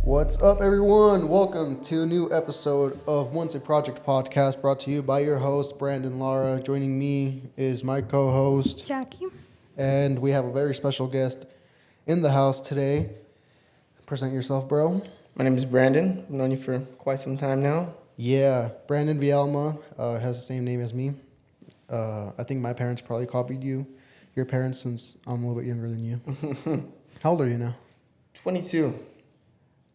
What's up, everyone? Welcome to a new episode of Once a Project podcast brought to you by your host, Brandon Lara. Joining me is my co host, Jackie. and we have a very special guest in the house today. Present yourself, bro. My name is Brandon. I've known you for quite some time now. Yeah, Brandon Vielma has the same name as me. I think my parents probably copied your parents, since I'm a little bit younger than you. How old are you now? 22.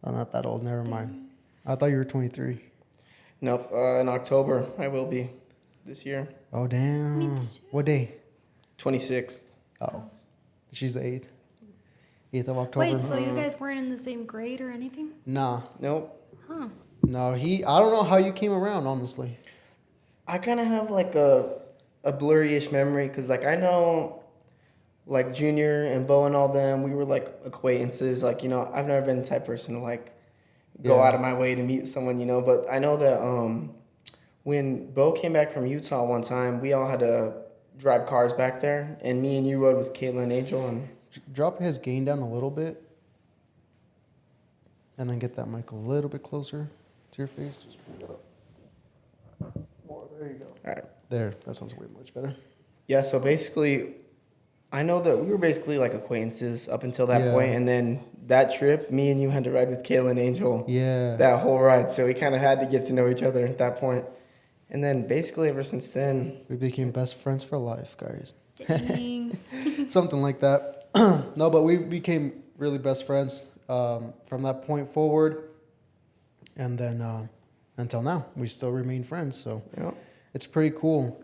I'm not that old, never mind. I thought you were 23. Nope. In October, I will be this year. Oh, damn. Me too. What day? 26th. Oh, she's the 8th. 8th of October. Wait, so you guys weren't in the same grade or anything? Nah. Nope. Huh. No, I don't know how you came around, honestly. I kind of have like a blurry-ish memory because like I know like Junior and Bo and all them, we were like acquaintances. Like, I've never been the type of person to like go Yeah. out of my way to meet someone, but I know that when Bo came back from Utah one time, we all had to drive cars back there, and me and you rode with Caitlin Angel and Drop his gain down a little bit. And then get that mic a little bit closer to your face. Just bring it up. More, there you go. all right. There, that sounds way much better. Yeah, so basically, I know that we were basically like acquaintances up until that Yeah. point, and then that trip, me and you had to ride with Caitlin Angel Yeah. that whole ride, so we kind of had to get to know each other at that point. And then basically ever since then, We became best friends for life, guys. Dang. Something like that. No, but we became really best friends from that point forward. And then until now, we still remain friends. So it's pretty cool.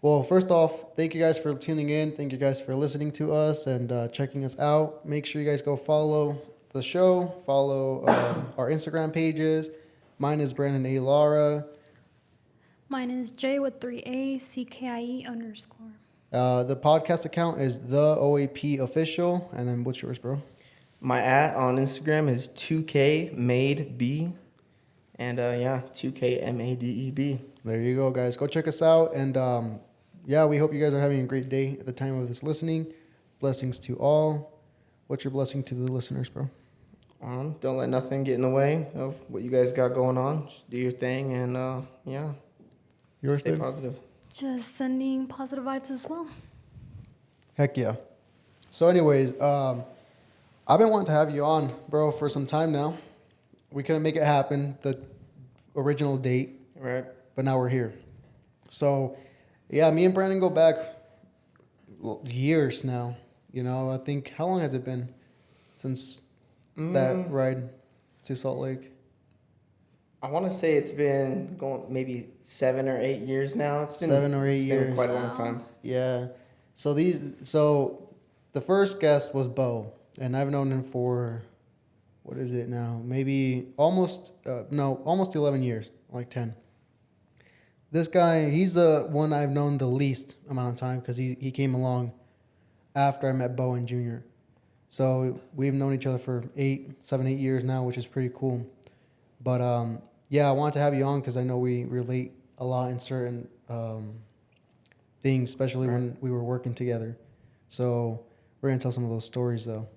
Well, first off, thank you guys for tuning in. Thank you guys for listening to us and checking us out. Make sure you guys go follow the show, follow our Instagram pages. Mine is Brandon A. Lara. Mine is J with 3A, CKIE _. The podcast account is the OAP official. And then what's yours, bro? my on Instagram is 2KMadeB, and 2KMADEB. There you go, guys. Go check us out. And we hope you guys are having a great day at the time of this listening. Blessings to all. What's your blessing to the listeners, bro? Don't let nothing get in the way of what you guys got going on. Just do your thing, and Yours, stay babe? positive. Just sending positive vibes as well. Heck yeah. So anyways, I've been wanting to have you on, bro, for some time now. We couldn't make it happen, the original date, Right. but now we're here. So, yeah, me and Brandon go back years now. I think, how long has it been since that ride to Salt Lake? I want to say it's been going maybe 7 or 8 years now. It's been 7 or 8 it's years. been quite a long Wow. time. Yeah. So the first guest was Bo, and I've known him for, what is it now? Maybe almost 11 years, like 10. This guy, he's the one I've known the least amount of time because he came along after I met Bo and Junior. So we've known each other for 7, 8 years now, which is pretty cool. But I wanted to have you on because I know we relate a lot in certain things, especially when we were working together. So we're going to tell some of those stories, though.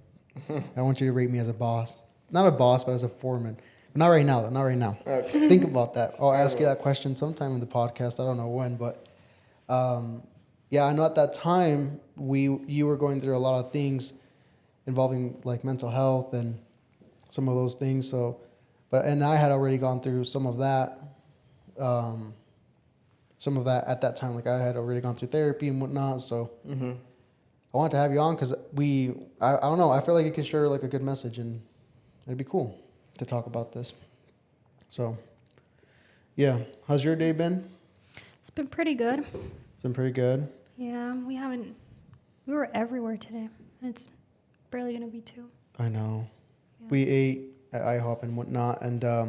I want you to rate me as a boss. Not a boss, but as a foreman. But not right now, though. Not right now. Okay. Think about that. I'll ask you that question sometime in the podcast. I don't know when, but I know at that time you were going through a lot of things involving like mental health and some of those things. So, and I had already gone through some of that at that time. Like I had already gone through therapy and whatnot. So I wanted to have you on because I don't know. I feel like you can share like a good message and it'd be cool to talk about this. So, yeah. How's your day been? It's been pretty good. It's been pretty good. Yeah, we were everywhere today. And it's barely going to be 2. I know. Yeah. We ate at IHOP and whatnot, and I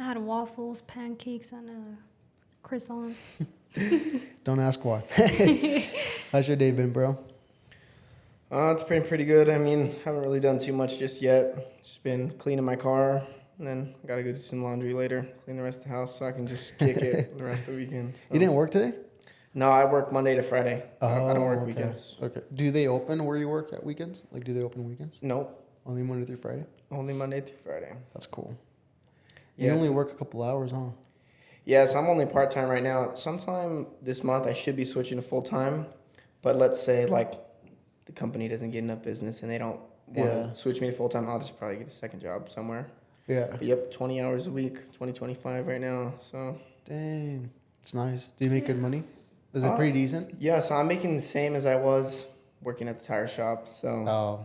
had waffles, pancakes, and a croissant. don't ask why. How's your day been, bro? It's been pretty good. I mean, haven't really done too much just yet. Just been cleaning my car, and then I gotta go do some laundry later, clean the rest of the house, so I can just kick it the rest of the weekend. So. You didn't work today? No, I work Monday to Friday. I don't work okay. weekends. Okay. Do they open where you work at weekends? Like, do they open weekends? Nope. Only Monday through Friday? Only Monday through Friday. That's cool. You Yes. only work a couple hours, huh? Yes, I'm only part time right now. Sometime this month I should be switching to full time, but let's say like the company doesn't get enough business and they don't want Yeah. to switch me to full time, I'll just probably get a second job somewhere. Yeah. But yep, 20 hours a week, 2025 right now. So Dang. It's nice. Do you make good Yeah. money? Is it pretty decent? yeah, so I'm making the same as I was working at the tire shop. So Oh,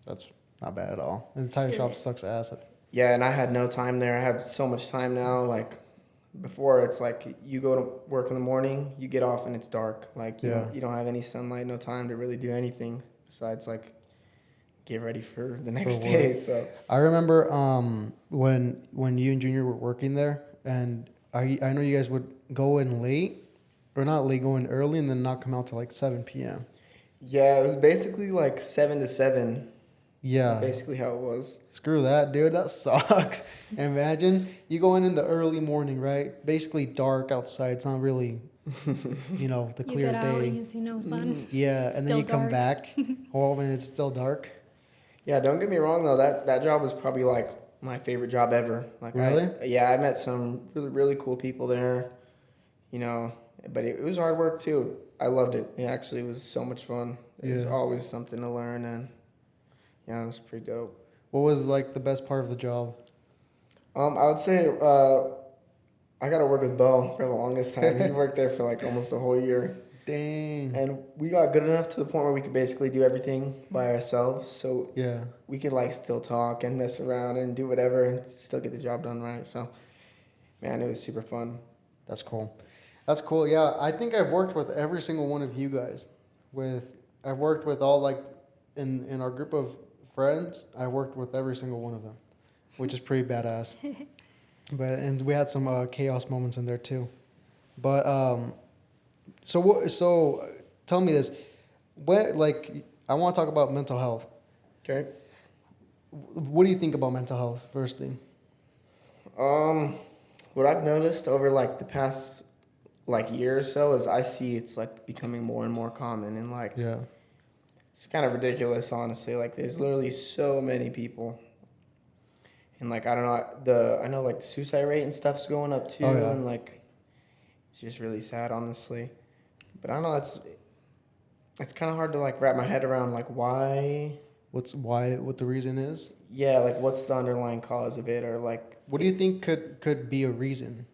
that's not bad at all. And the tire shop Yeah. sucks ass. yeah, and I had no time there. I have so much time now. Like before, it's like you go to work in the morning, you get off, and it's dark. Like Yeah. you don't have any sunlight, no time to really do anything besides like get ready for the next work. day. So I remember when you and Junior were working there, and I know you guys would go in late, or not late, go in early, and then not come out till like 7 p.m. yeah, it was basically like 7 to 7. Yeah. Basically how it was. Screw that, dude. That sucks. Imagine you go in the early morning, right? Basically dark outside. It's not really, the You clear get out, day. you see no sun. Yeah, and then Still you come dark. back home and it's still dark. Yeah, don't get me wrong though. That job was probably like my favorite job ever. Like Really? I met some really really cool people there. You know, but it was hard work too. I loved it. It actually was so much fun. It was Yeah. always something to learn, and yeah, it was pretty dope. What was like the best part of the job? I would say I got to work with Bo for the longest time. He worked there for like almost a whole year, Dang. and we got good enough to the point where we could basically do everything by ourselves. So Yeah. we could like still talk and mess around and do whatever and still get the job done right. So, man, it was super fun. That's cool. That's cool. Yeah, I think I've worked with every single one of you guys. I've worked with all like in our group of friends. I worked with every single one of them, which is pretty badass. And we had some chaos moments in there too. But tell me this, I want to talk about mental health. Okay. What do you think about mental health? First thing. What I've noticed over like the past like year or so is I see it's like becoming more and more common, and like Yeah. it's kind of ridiculous, honestly. Like there's literally so many people, and like I don't know I know like the suicide rate and stuff's going up too, Oh, yeah. and like it's just really sad, honestly. But I don't know, it's kind of hard to like wrap my head around like why. What the reason is? Yeah, like what's the underlying cause of it, or like What do you think could be a reason?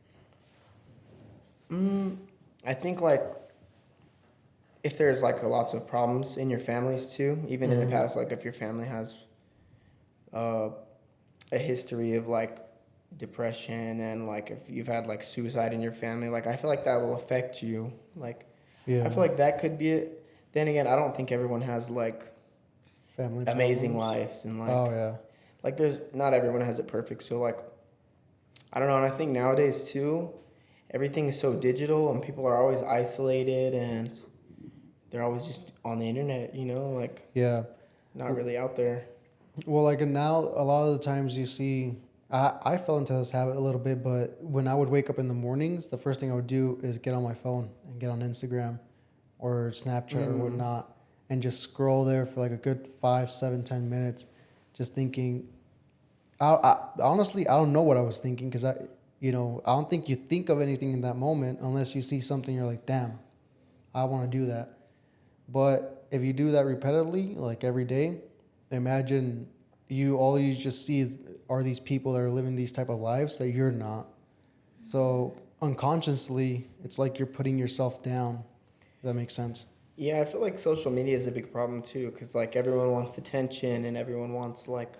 I think like if there's like lots of problems in your families too, even in the past, like if your family has a history of like depression and like if you've had like suicide in your family, like I feel like that will affect you. Like Yeah. I feel like that could be it. Then again, I don't think everyone has like Family amazing problems. lives and like Oh yeah. like there's not everyone has it perfect. So like I don't know, and I think nowadays too, everything is so digital and people are always isolated and they're always just on the internet, like Yeah. not really out there. Well, like now, a lot of the times you see, I fell into this habit a little bit, but when I would wake up in the mornings, the first thing I would do is get on my phone and get on Instagram or Snapchat or whatnot and just scroll there for like a good 5, 7, 10 minutes, just thinking. Honestly, I don't know what I was thinking because I don't think you think of anything in that moment unless you see something you're like, damn, I want to do that. But if you do that repetitively, like every day, imagine all you just see are these people that are living these type of lives that you're not. So unconsciously, it's like you're putting yourself down. If that makes sense. Yeah, I feel like social media is a big problem too, because like everyone wants attention and everyone wants like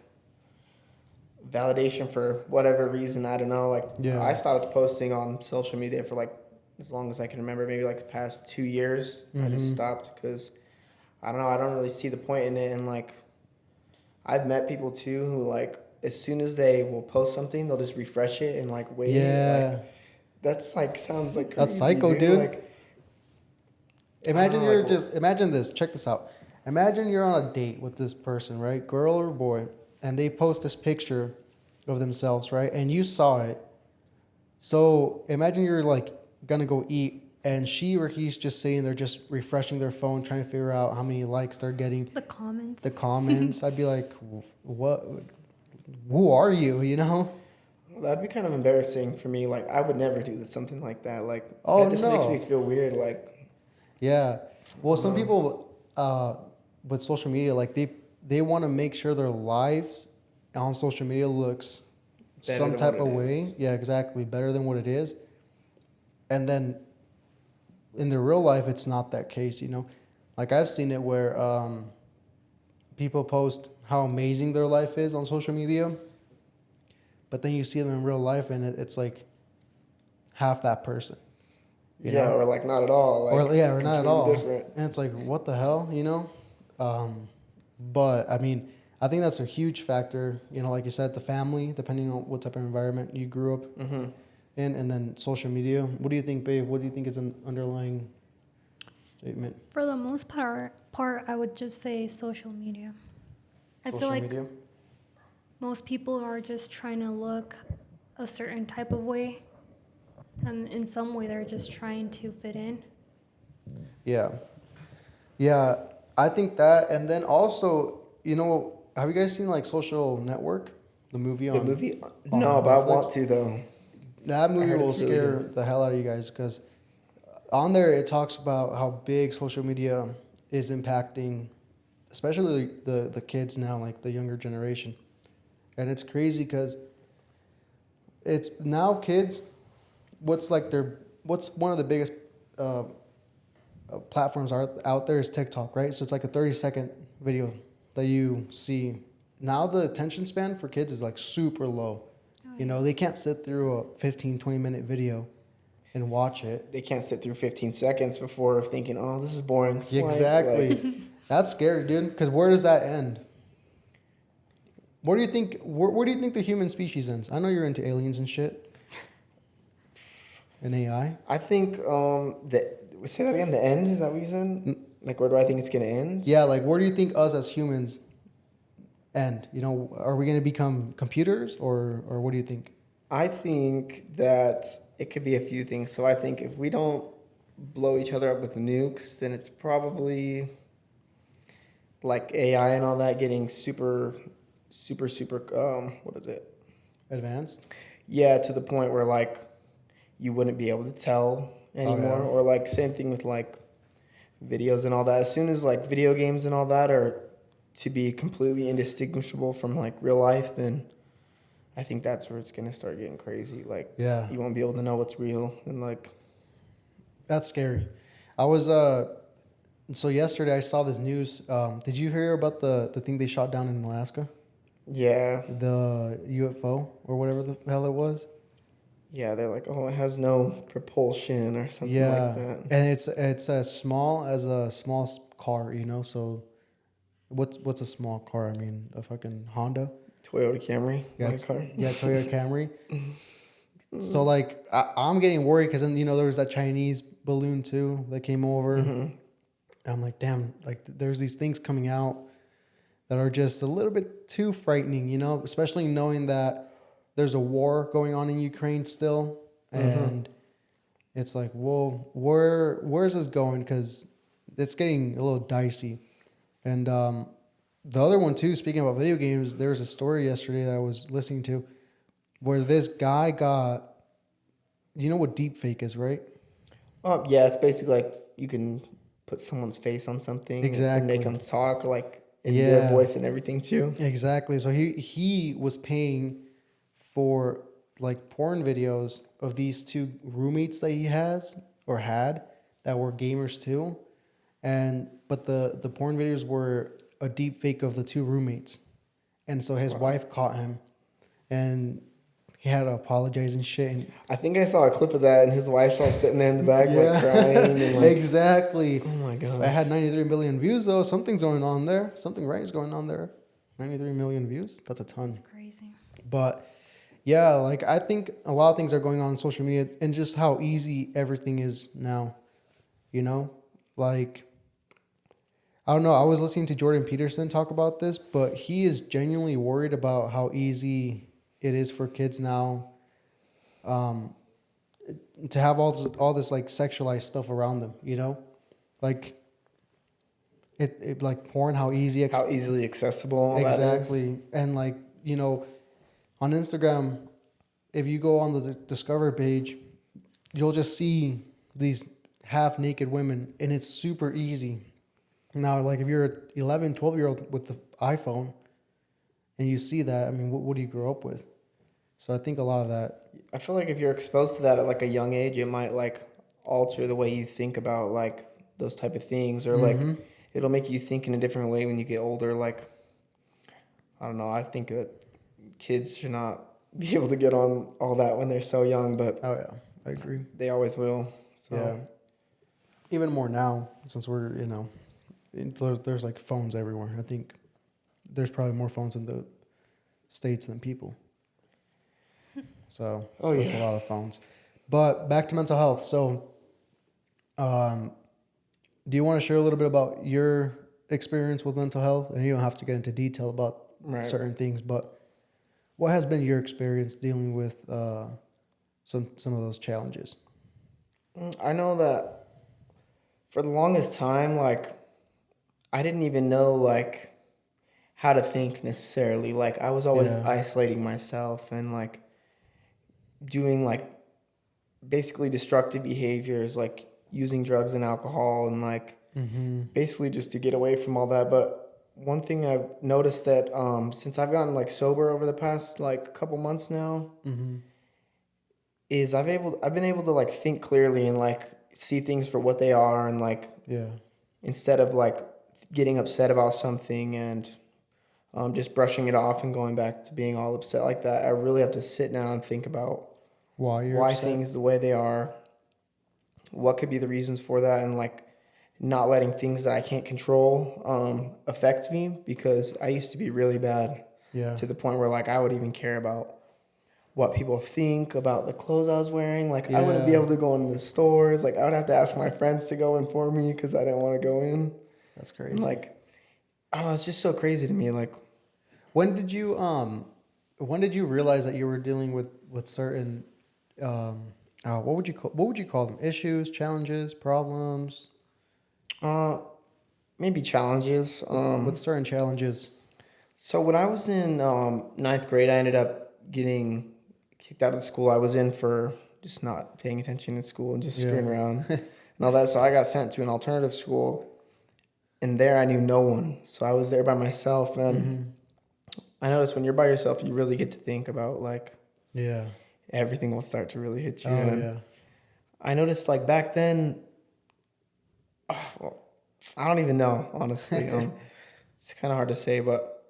validation for whatever reason. I don't know. Like Yeah. I stopped posting on social media for like as long as I can remember, maybe like the past 2 years. I just stopped because I don't know. I don't really see the point in it, and like I've met people too who like as soon as they will post something, they'll just refresh it and like wait. Yeah. Like, that's like sounds like crazy, That's psycho, dude. Like, Imagine I don't know, imagine this. Check this out. Imagine you're on a date with this person, right? Girl or boy, and they post this picture of themselves, right? And you saw it. So imagine you're like gonna go eat, and she or he's just sitting there, just refreshing their phone, trying to figure out how many likes they're getting. The comments. The comments. I'd be like, what? who are you? You know? That'd be kind of embarrassing for me. Like, I would never do something like that. Like, Oh that just makes me no. feel weird. Like, Yeah. Well, some no. people with social media, like they want to make sure their lives on social media looks Better some than what type it of is. way. Yeah, exactly. Better than what it is. And then in the real life, it's not that case, you know? Like I've seen it where people post how amazing their life is on social media, but then you see them in real life and it's like half that person, you Yeah, know? or like not at all. Or Like, yeah, or not at completely all. different. And it's like, what the hell, you know? But I mean, I think that's a huge factor. You know, like you said, the family, depending on what type of environment you grew up Mm-hmm. in, and then social media. What do you think, babe? What do you think is an underlying statement? For the most part, I would just say social media. I feel Social like media. most people are just trying to look a certain type of way, and in some way, they're just trying to fit in. Yeah, yeah. I think that, and then also, you know, have you guys seen like Social Network, the movie The on movie? on No, but I want Netflix? to, though. That I movie heard will it's really scare good. the hell out of you guys because on there it talks about how big social media is impacting, especially the kids now, like the younger generation, and it's crazy because it's now kids. What's one of the biggest uh, platforms are out there is TikTok, right? So it's like a 30-second video that you see. Now the attention span for kids is like super low. Oh, You yeah. know, they can't sit through a 15, 20-minute video and watch it. They can't sit through 15 seconds before thinking, oh, this is boring. Swipe. Like, Exactly. That's scary, dude. Because where does that end? Where do you think? Where do you think the human species ends? I know you're into aliens and shit, and AI. I think say that again. The end, is that what you said? Like, where do I think it's gonna end? Yeah, like where do you think us as humans end? You know, are we gonna become computers, or what do you think? I think that it could be a few things. So I think if we don't blow each other up with nukes, then it's probably like AI and all that getting super, super, super. What is it? Advanced? Yeah, to the point where like you wouldn't be able to tell Oh anymore, yeah. or like same thing with like videos and all that. As soon as like video games and all that are to be completely indistinguishable from like real life, then I think that's where it's gonna start getting crazy. Like Yeah. you won't be able to know what's real and like That's scary. I was so yesterday I saw this news. Did you hear about the thing they shot down in Alaska? yeah, The UFO or whatever the hell it was? yeah. They're like, oh, it has no propulsion or something like Yeah. that. And it's as small as a small car, you know? So what's a small car? I mean, a fucking Honda? Toyota Camry, Yeah, my car. yeah, Toyota Camry. So like I'm getting worried because then you know there was that Chinese balloon too that came over. Mm-hmm. I'm like, damn, like there's these things coming out that are just a little bit too frightening, you know, especially knowing that there's a war going on in Ukraine still, Mm-hmm. and it's like, whoa, where's this going? Because it's getting a little dicey. And the other one too, speaking about video games, there was a story yesterday that I was listening to where this guy got, you know what deep fake is, right? Yeah, it's basically like you can put someone's face on something and make Exactly. them talk like in their Yeah, voice and everything too. exactly. So he was paying for like porn videos of these two roommates that he has or had that were gamers too, and but the porn videos were a deep fake of the two roommates, and so his Wow. wife caught him, and he had to apologize and shit. And I think I saw a clip of that, and his wife's all sitting there in the back, like yeah, crying and like, exactly. oh my I god. had 93 million views though. Something's going on there. Something right is going on there. 93 million views. That's a ton. It's crazy. But yeah, like I think a lot of things are going on in social media and just how easy everything is now. You know, like I don't know. I was listening to Jordan Peterson talk about this, but he is genuinely worried about how easy it is for kids now um, to have all this like sexualized stuff around them. You know, like it like porn, how easy How easily accessible all that is. exactly, and like you know on Instagram, if you go on the Discover page, you'll just see these half naked women, and it's super easy. Now, like if you're an 11, 12-year-old with the iPhone and you see that, I mean, what do you grow up with? So I think a lot of that. I feel like if you're exposed to that at like a young age, it might like alter the way you think about like those type of things, or like Mm-hmm. it'll make you think in a different way when you get older. Like, I don't know. I think that kids should not be able to get on all that when they're so young, but Oh, yeah, I agree. they always will. So. Yeah. Even more now, since we're, there's like phones everywhere. I think there's probably more phones in the States than people. So that's a lot of phones. But back to mental health. So, do you want to share a little bit about your experience with mental health? And you don't have to get into detail about certain things, but what has been your experience dealing with some of those challenges? I know that for the longest time, like, I didn't even know, like, how to think necessarily. Like, I was always isolating myself and, like, doing, like, basically destructive behaviors, like using drugs and alcohol and, like, basically just to get away from all that. But one thing I've noticed that since I've gotten, like, sober over the past, like, couple months now, is I've been able to, like, think clearly and, like, see things for what they are, and, like, instead of, like, getting upset about something and just brushing it off and going back to being all upset like that, I really have to sit down and think about why things the way they are, what could be the reasons for that, and, like, not letting things that I can't control affect me, because I used to be really bad to the point where, like, I would even care about what people think about the clothes I was wearing. Like, I wouldn't be able to go into the stores. Like, I would have to ask my friends to go in for me because I didn't want to go in. That's crazy. And, like, I don't know, it's just so crazy to me. Like, when did you realize that you were dealing with certain what would you call them? Issues, challenges, problems? maybe challenges. With certain challenges. So when I was in ninth grade, I ended up getting kicked out of the school I was in for just not paying attention in school and just screwing around and all that. So I got sent to an alternative school, and there I knew no one. So I was there by myself, and I noticed when you're by yourself, you really get to think about, like, everything will start to really hit you. I noticed, like, back then, well, I don't even know, honestly. It's kind of hard to say, but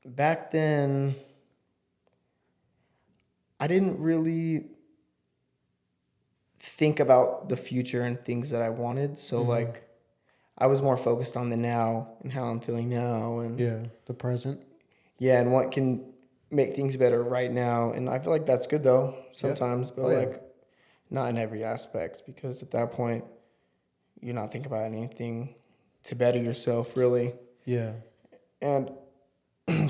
back then, I didn't really think about the future and things that I wanted. So, like, I was more focused on the now and how I'm feeling now, and the present. And what can make things better right now. And I feel like that's good though sometimes, but like not in every aspect, because at that point you're not thinking about anything to better yourself really. And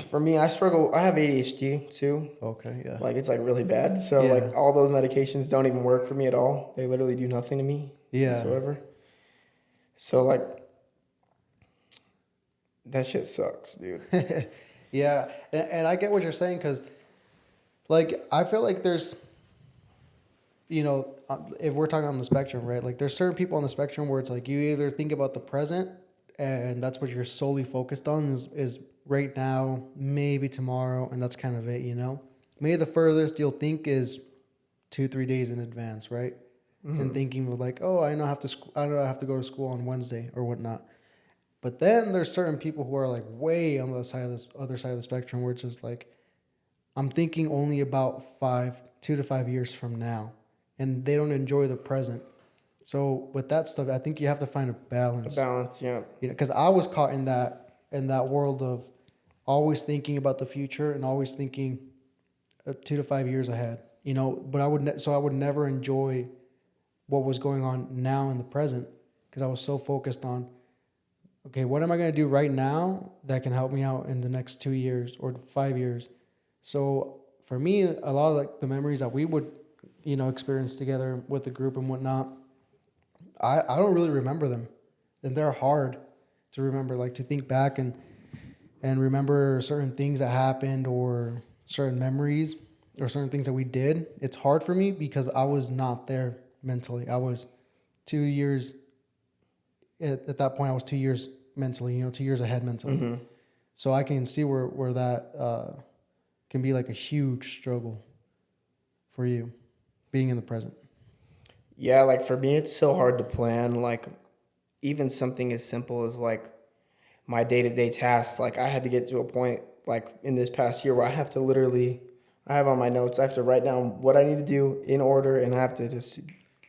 for me, I struggle. I have ADHD too. Like, it's like really bad. So like all those medications don't even work for me at all. They literally do nothing to me whatsoever. So like, that shit sucks, dude. And I get what you're saying, because, like, I feel like there's, if we're talking on the spectrum, right? Like, there's certain people on the spectrum where it's like you either think about the present, and that's what you're solely focused on is right now, maybe tomorrow, and that's kind of it, Maybe the furthest you'll think is 2-3 days in advance, right? And thinking of like, oh, I know I have to go to school on Wednesday or whatnot. But then there's certain people who are like way on the other side of the spectrum, where it's just like, I'm thinking only about 2 to 5 years from now, and they don't enjoy the present. So with that stuff, I think you have to find a balance. Because I was caught in that world of always thinking about the future and always thinking 2 to 5 years ahead. But I would never enjoy what was going on now in the present, because I was so focused on, okay, what am I going to do right now that can help me out in the next 2 years or 5 years? So for me, a lot of like the memories that we would, experience together with the group and whatnot, I don't really remember them, and they're hard to remember, like to think back and and remember certain things that happened or certain memories or certain things that we did, it's hard for me because I was not there mentally. I was 2 years at that point. I was 2 years mentally, 2 years ahead mentally. Mm-hmm. So I can see where that can be like a huge struggle for you being in the present. Yeah, like for me, it's so hard to plan. Like even something as simple as like my day-to-day tasks. Like I had to get to a point like in this past year where I have to literally, I have on my notes, I have to write down what I need to do in order, and I have to just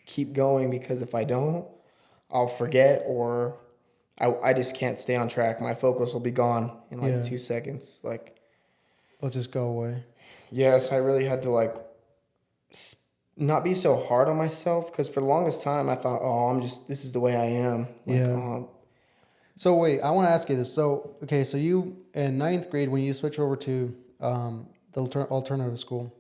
keep going because if I don't, I'll forget or I just can't stay on track. My focus will be gone in like Yeah. 2 seconds. Like, It'll just go away. yes, I really had to like not be so hard on myself because for the longest time I thought, oh, this is the way I am. Like, Yeah. So wait, I want to ask you this. So, okay, so you in ninth grade, when you switch over to the alternative school,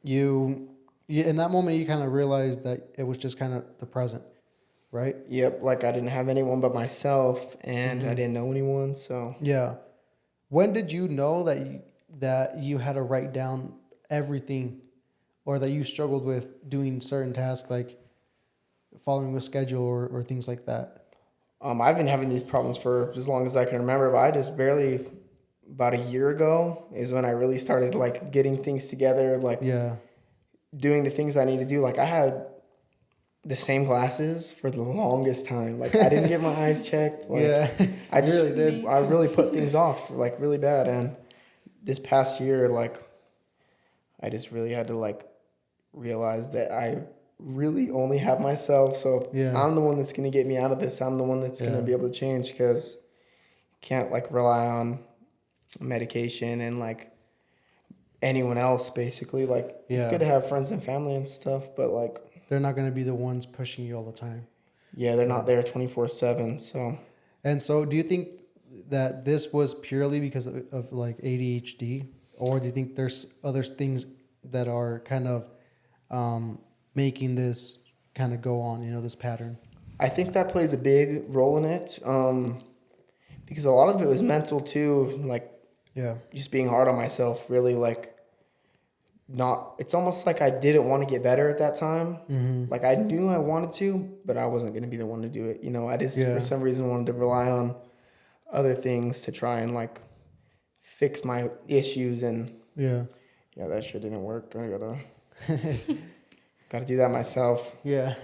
you in that moment you kind of realized that it was just kind of the present, right? yep, like I didn't have anyone but myself and I Mm-hmm. didn't know anyone. So, Yeah. When did you know that you had to write down everything, or that you struggled with doing certain tasks like following a schedule or things like that? I've been having these problems for as long as I can remember, but I just barely, about a year ago is when I really started like getting things together, like Yeah. doing the things I need to do. Like I had the same glasses for the longest time. Like I didn't get my eyes checked. Like Yeah. I You just, really did. I really put things off like really bad. And this past year, like I just really had to like realize that I really only have myself. So Yeah. I'm the one that's going to get me out of this. I'm the one that's going Yeah. to be able to change because can't like rely on medication and like anyone else basically. Like it's Yeah. good to have friends and family and stuff, but like They're not going to be the ones pushing you all the time. yeah, they're Yeah. not there 24/7. So And so, do you think that this was purely because of like ADHD, or do you think there's other things that are kind of making this kind of go on, this pattern? I think that plays a big role in it because a lot of it was mental too, like Yeah. just being hard on myself, really like not, it's almost like I didn't want to get better at that time. Mm-hmm. Like I knew I wanted to, but I wasn't going to be the one to do it. I just for Yeah. some reason wanted to rely on other things to try and like fix my issues, and Yeah. yeah, that shit didn't work. I gotta do that myself. Yeah.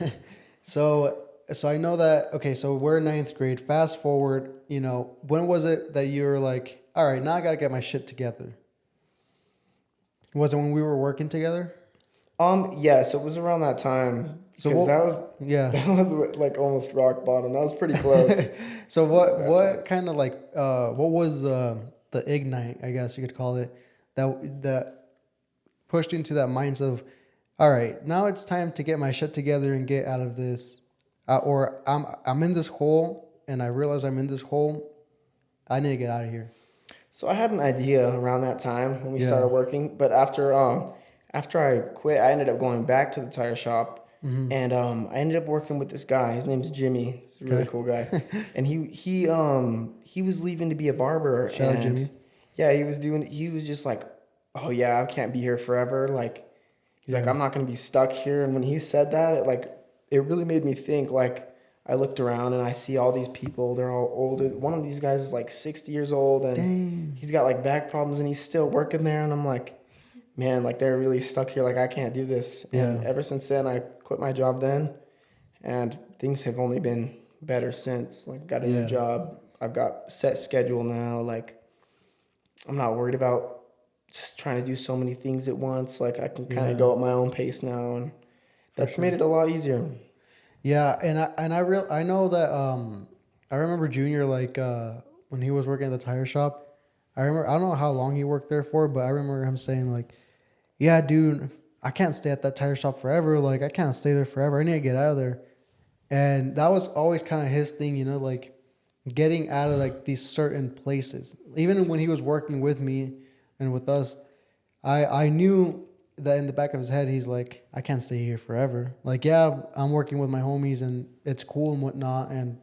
So I know that. Okay. So we're in ninth grade. Fast forward. When was it that you were like, all right, now I got to get my shit together? Was it when we were working together? Yeah, so it was around that time. So Because yeah. that was like almost rock bottom. That was pretty close. So It was that what time. kind of like what was the ignite, I guess you could call it, that pushed into that mindset of, all right, now it's time to get my shit together and get out of this, or I'm in this hole and I realize I'm in this hole. I need to get out of here. So I had an idea around that time when we Yeah. started working, but after I quit, I ended up going back to the tire shop, Mm-hmm. and I ended up working with this guy. His name's Jimmy. He's a really Okay. cool guy, and he was leaving to be a barber. Shout out and Jimmy. Yeah, he was just like, oh yeah, I can't be here forever. Like he's like, Yeah. I'm not gonna be stuck here. And when he said that, it really made me think. Like I looked around and I see all these people. They're all older. One of these guys is like 60 years old, and Dang. he's got like back problems, and he's still working there. And I'm like, man, like they're really stuck here. Like I can't do this. And Yeah. ever since then, I quit my job then, and things have only been better since. Like got a new Yeah. job. I've got set schedule now. Like I'm not worried about just trying to do so many things at once. Like I can kind of Yeah. go at my own pace now, and that's sure. made it a lot easier. Yeah, I know that I remember Junior, like when he was working at the tire shop. I don't know how long he worked there for, but I remember him saying like, "Yeah, dude, I can't stay at that tire shop forever. Like I can't stay there forever. I need to get out of there." And that was always kind of his thing, like getting out of like these certain places. Even when he was working with me and with us, I knew that in the back of his head, he's like, I can't stay here forever. Like, yeah, I'm working with my homies and it's cool and whatnot and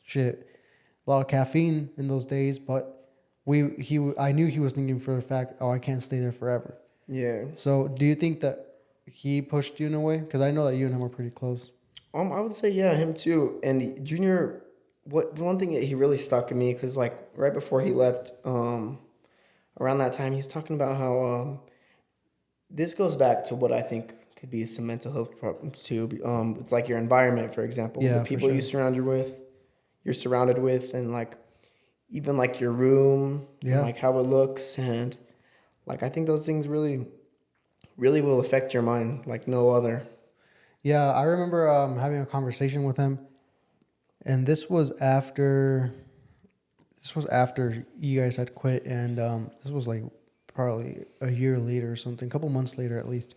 shit, a lot of caffeine in those days. But I knew he was thinking for a fact, oh, I can't stay there forever. Yeah. So do you think that he pushed you in a way? Because I know that you and him are pretty close. I would say yeah, him too. And Junior, what the one thing that he really stuck in me because like right before he left, around that time he was talking about how this goes back to what I think could be some mental health problems too. With like your environment, for example, the Yeah, for people sure. you're surrounded with, and like even like your room and Yeah. like how it looks, and like I think those things really, really will affect your mind like no other. Yeah, I remember having a conversation with him, and this was after you guys had quit, and this was like probably a year later or something, a couple months later at least.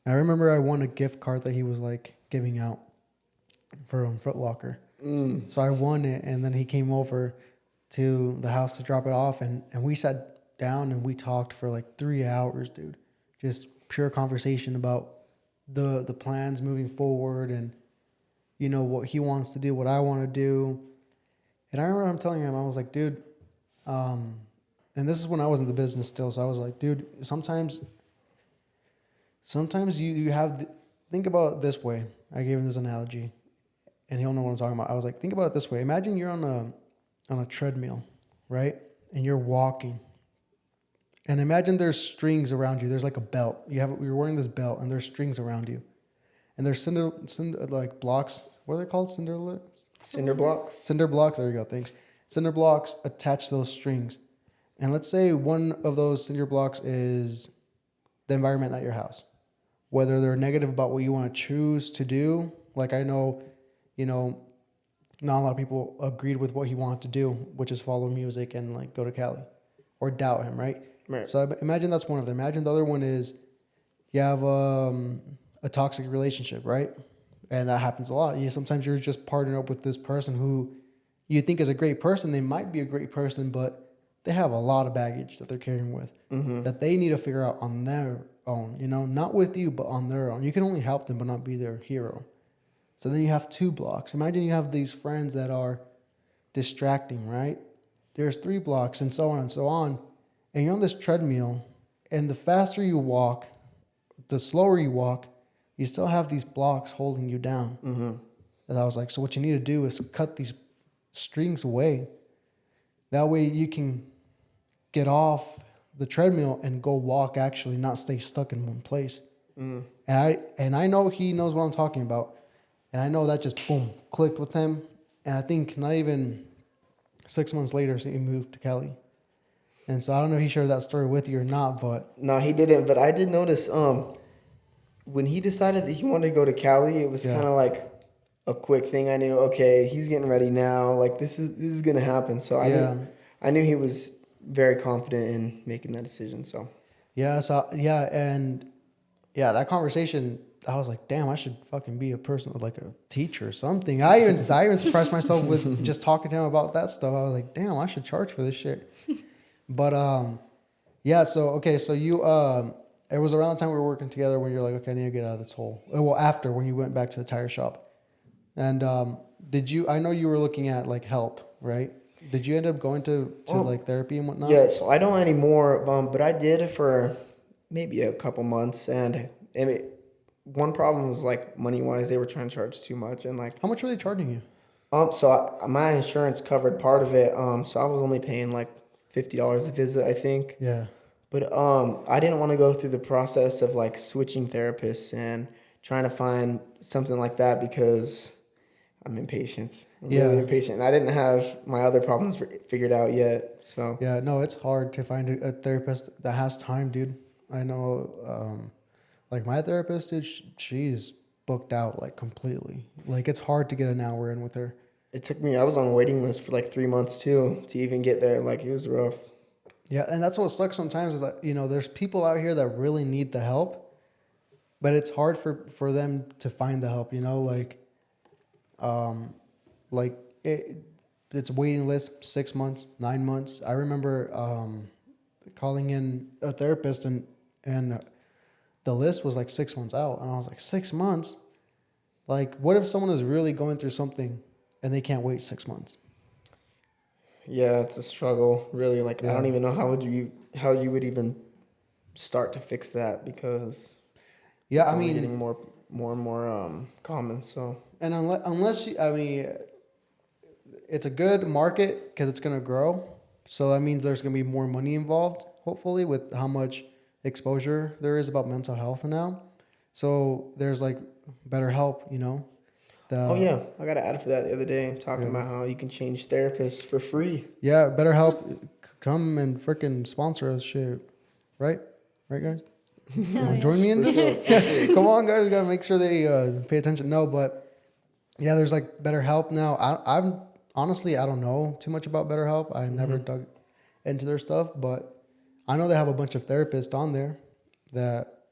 And I remember I won a gift card that he was like giving out for Foot Locker. Mm. So I won it, and then he came over to the house to drop it off, and we sat down and we talked for like 3 hours, dude. Just pure conversation about the plans moving forward, and what he wants to do, what I want to do. And I remember I'm telling him, I was like, dude, and this is when I was in the business still, so I was like, dude, sometimes you have think about it this way. I gave him this analogy, and he'll know what I'm talking about. I was like, think about it this way. Imagine you're on a treadmill, right? And you're walking. And imagine there's strings around you. There's like a belt. You're wearing this belt, and there's strings around you. And there's cinder like blocks. What are they called? Cinder blocks. Cinder blocks. There you go. Thanks. Cinder blocks attach to those strings. And let's say one of those cinder blocks is the environment at your house. Whether they're negative about what you want to choose to do. Like I know, not a lot of people agreed with what he wanted to do, which is follow music and like go to Cali, or doubt him, right? Right. So imagine that's one of them. Imagine the other one is you have a toxic relationship, right? And that happens a lot. Sometimes you're just partnering up with this person who you think is a great person. They might be a great person, but they have a lot of baggage that they're carrying with that they need to figure out on their own, not with you, but on their own. You can only help them, but not be their hero. So then you have 2 blocks. Imagine you have these friends that are distracting, right? There's 3 blocks and so on and so on. And you're on this treadmill, and the faster you walk, the slower you walk, you still have these blocks holding you down. And I was like, so what you need to do is cut these strings away. That way you can get off the treadmill and go walk, actually, not stay stuck in one place. And I know he knows what I'm talking about. And I know that just, boom, clicked with him. And I think not even 6 months later, so he moved to Cali. And so I don't know if he shared that story with you or not, but... No, he didn't. But I did notice when he decided that he wanted to go to Cali, it was kind of like a quick thing. I knew, okay, he's getting ready now. Like this is gonna happen. So I knew he was very confident in making that decision. So that conversation, I was like, damn, I should fucking be a person, like a teacher or something. I even surprised myself with just talking to him about that stuff. I was like, damn, I should charge for this shit. But so you it was around the time we were working together when you're like, okay, I need to get out of this hole. Well, after, when you went back to the tire shop. And I know you were looking at like help, right? Did you end up going to like therapy and whatnot? Yeah, so I don't anymore, but I did for maybe a couple months, and one problem was like money wise, they were trying to charge too much, and like how much were they charging you? My insurance covered part of it, so I was only paying like $50 a visit, I think. Yeah. But I didn't want to go through the process of like switching therapists and trying to find something like that because I'm impatient. I'm really impatient. And I didn't have my other problems figured out yet. So yeah, no, it's hard to find a therapist that has time, dude. I know, like my therapist, dude, she's booked out like completely. Like it's hard to get an hour in with her. it took me. I was on a waiting list for like 3 months too to even get there. Like it was rough. Yeah, and that's what sucks sometimes is that, there's people out here that really need the help, but it's hard for them to find the help, it's waiting list 6 months, 9 months. I remember calling in a therapist and the list was like 6 months out, and I was like, 6 months? Like, what if someone is really going through something and they can't wait 6 months? Yeah, it's a struggle, really. Like, I don't Yeah. even know how you would even start to fix that because Yeah, it's I only mean, getting more and more common. So and unless you, I mean, it's a good market because it's going to grow. So that means there's going to be more money involved, hopefully, with how much exposure there is about mental health now. So there's like better help, you know. oh The yeah, I got an ad for that the other day talking yeah, about how you can change therapists for free. yeah, better help come and freaking sponsor us, shit, right? Right, guys. You Hell want to yeah. join me in For this? sure, for sure. Come on, guys. We gotta make sure they pay attention. No, but yeah, there's like better help now. I'm honestly I don't know too much about BetterHelp. I never Mhm. dug into their stuff, but I know they have a bunch of therapists on there that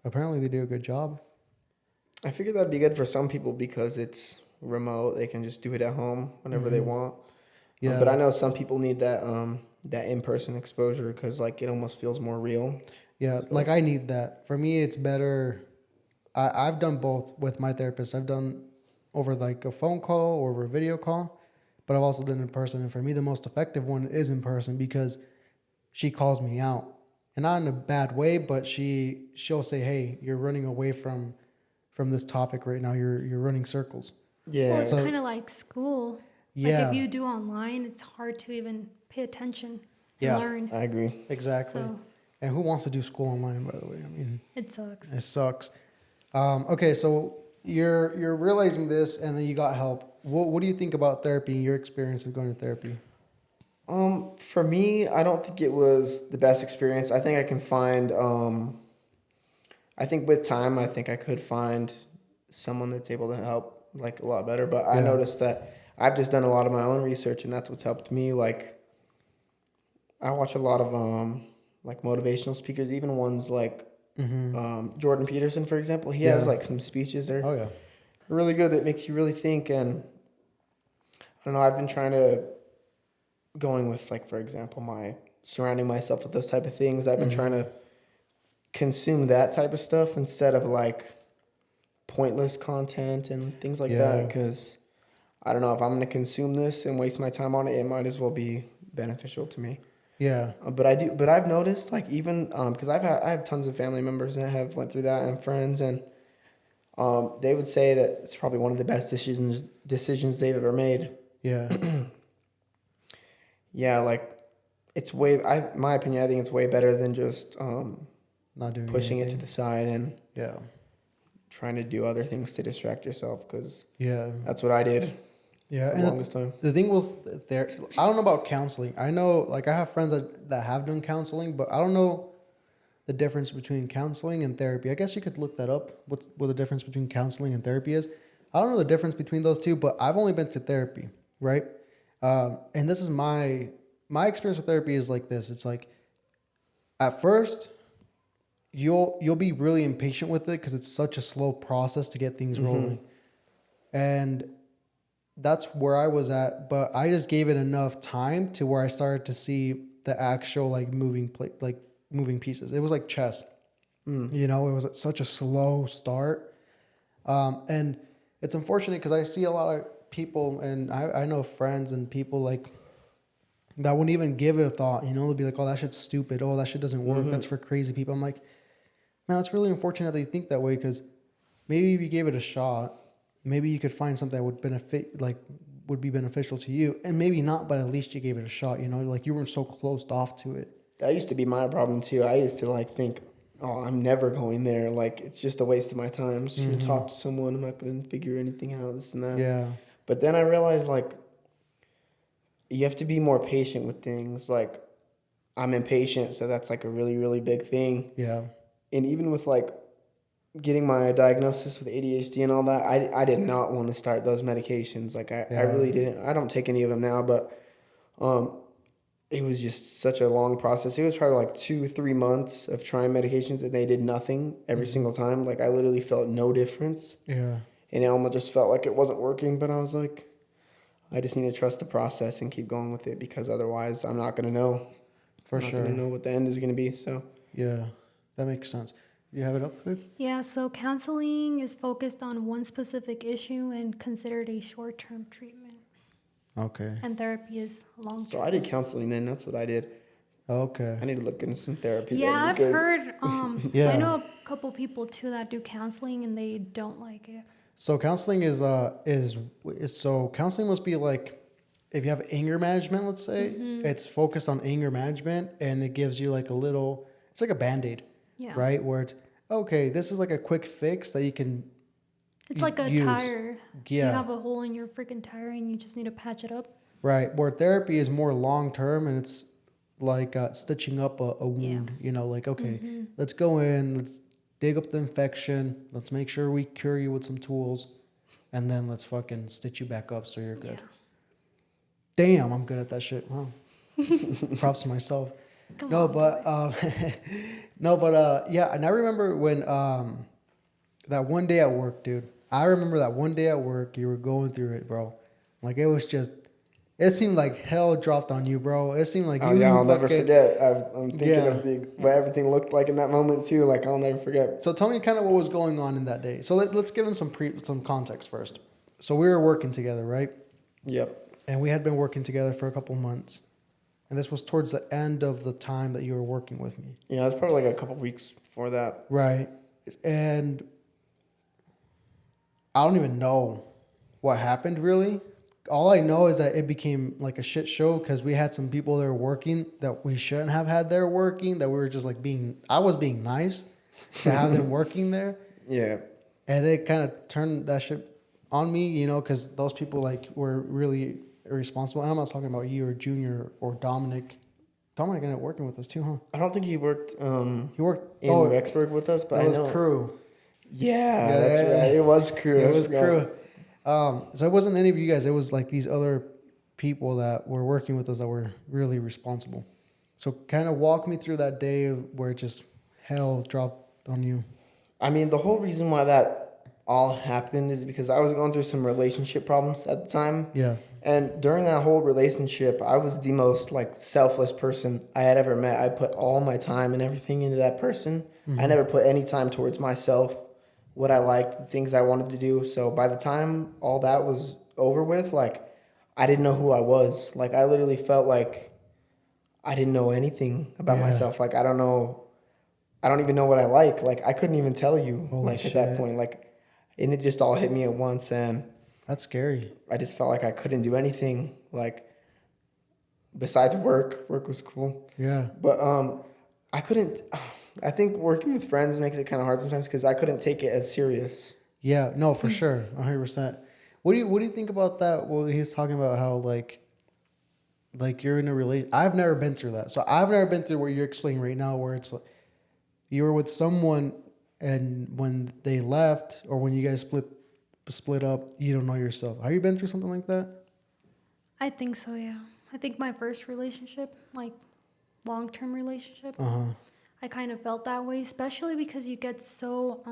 apparently they do a good job. I figured that'd be good for some people because it's remote. They can just do it at home whenever they Hmm. want. But Yeah, I know some people need that in person exposure because like it almost feels more real. yeah. Like So I need that. For me, it's better. I've done both with my therapist. I've done over like a phone call or over a video call, but I've also done in person. And for me, the most effective one is in person because she calls me out, and not in a bad way, but she'll say, "Hey, you're running away from this topic right now. You're running circles." Well, it's yeah, kind So of like school. Like if yeah, you do online, it's hard to even pay attention and yeah, learn. I agree. exactly. So And who wants to do school online, by the way? I mean, it sucks. it sucks. Okay, so you're realizing this, and then you got help. What do you think about therapy and your experience of going to therapy? For me, I don't think it was the best experience. I think I can find I think with time, I think I could find someone that's able to help like a lot better. But I Yeah. noticed that I've just done a lot of my own research, and that's what's helped me. Like I watch a lot of like motivational speakers, even ones like Mm-hmm. Jordan Peterson, for example. He has Yeah. like some speeches there Oh yeah. really good that makes you really think. And I don't know, I've been trying to going with like for example my surrounding myself with those type of things. I've been trying Mm-hmm. to consume that type of stuff instead of like pointless content and things like that Yeah. because I don't know if I'm going to consume this and waste my time on it, it might as well be beneficial to me. Yeah. But I've noticed like even because I have tons of family members that have went through that and friends, and they would say that it's probably one of the best decisions they've ever made. Yeah. Yeah, like it's way I my opinion, I think it's way better than just Not doing pushing it to anything. the side and Yeah. trying to do other things to distract yourself because Yeah. that's what I did Yeah. for the And longest time. the thing with there, I don't know about counseling. I know, like, I have friends that have done counseling, but I don't know the difference between counseling and therapy. I guess you could look that up. What the difference between counseling and therapy is. I don't know the difference between those two, but I've only been to therapy, right? And this is my experience with therapy is like this. It's like at first you'll be really impatient with it because it's such a slow process to get things Mm-hmm. rolling, and that's where I was at. But I just gave it enough time to where I started to see the actual like moving pieces. It was like chess. Mm. You know, it was such a slow start. And it's unfortunate because I see a lot of people, and I know friends and people like that wouldn't even give it a thought. You know, they'll be like, oh, that shit's stupid. Oh, that shit doesn't work. Mm-hmm. That's for crazy people. I'm like, man, that's really unfortunate that you think that way because maybe if you gave it a shot, maybe you could find something that would be beneficial to you. And maybe not, but at least you gave it a shot. You know, like you weren't so closed off to it. That used to be my problem too. I used to like think, oh, I'm never going there. Like it's just a waste of my time. I'm just gonna Mm-hmm. talk to someone. I'm not gonna figure anything out. This and that. Yeah. But then I realized like you have to be more patient with things. Like I'm impatient, so that's like a really really big thing. Yeah. And even with like getting my diagnosis with ADHD and all that, I did not want to start those medications. Like I Yeah. really didn't. I don't take any of them now, but um, it was just such a long process. It was probably like 2 3 months of trying medications and they did nothing every Mm-hmm. single time. Like I literally felt no difference. Yeah. And it almost just felt like it wasn't working, but I was like, I just need to trust the process and keep going with it because otherwise I'm not gonna know. For I'm not gonna sure. know what the end is gonna be. So Yeah. That makes sense. You have it up, babe? Yeah, so counseling is focused on one specific issue and considered a short term treatment. Okay. And therapy is long So term. I did counseling then. That's what I did. Okay. I need to look into some therapy. Yeah, then I've because heard. Yeah. I know a couple people too that do counseling and they don't like it. So counseling is so counseling must be like if you have anger management, let's say, it's focused on anger management and it gives you like a little it's like a band-aid, Yeah. right? Where it's okay, this is like a quick fix that you can It's like a use. tire. You Yeah. have a hole in your freaking tire and you just need to patch it up. Right. Where therapy is more long term and it's like stitching up a wound, you know, like, okay, let's go in, let's dig up the infection, let's make sure we cure you with some tools, and then let's fucking stitch you back up so you're good. Yeah. Damn, I'm good at that shit. Wow. Props to myself. Come No, on, but yeah, and I remember when that one day at work, dude. I remember that one day at work you were going through it, bro. Like it was just it seemed like hell dropped on you, bro. It seemed like oh you yeah, I'll fucking never forget. I'm thinking Yeah. of what everything looked like in that moment too. Like I'll never forget. So tell me kind of what was going on in that day. So let's give them some context first. So we were working together, right? Yep. And we had been working together for a couple months. And this was towards the end of the time that you were working with me. Yeah, it was probably like a couple weeks before that. Right. And I don't even know what happened really. All I know is that it became like a shit show because we had some people there working that we shouldn't have had there working, that we were just like I was being nice to have them working there. Yeah. And it kind of turned that shit on me, you know, because those people like were really irresponsible. And I'm not talking about you or Junior or Dominic. Dominic ended up working with us too, huh? I don't think he worked He worked in Rexburg with us, but it I was know. crew. Yeah, that's right. It was crew. It I was forgot. crew. So it wasn't any of you guys. It was like these other people that were working with us that were really responsible. So kind of walk me through that day of where just hell dropped on you. I mean, the whole reason why that all happened is because I was going through some relationship problems at the time. Yeah. And during that whole relationship, I was the most like selfless person I had ever met. I put all my time and everything into that person. I never put any time towards myself, what I liked, the things I wanted to do. So by the time all that was over with, like I didn't know who I was. Like I literally felt like I didn't know anything about myself. Like I don't even know what I like. Like I couldn't even tell you. Holy like at that shit. point, like, and it just all hit me at once, and That's scary. I just felt like I couldn't do anything. Like besides work. Work was cool, Yeah. but I couldn't. I think working with friends makes it kind of hard sometimes because I couldn't take it as serious. Yeah, no, for sure, 100%. What do you think about that? Well, he was talking about how like you're in a relation. I've never been through that, so I've never been through what you're explaining right now, where it's like you were with someone, and when they left or when you guys split up, you don't know yourself. Have you been through something like that? I think so, yeah. I think my first relationship, like long-term relationship, I kind of felt that way, especially because you get so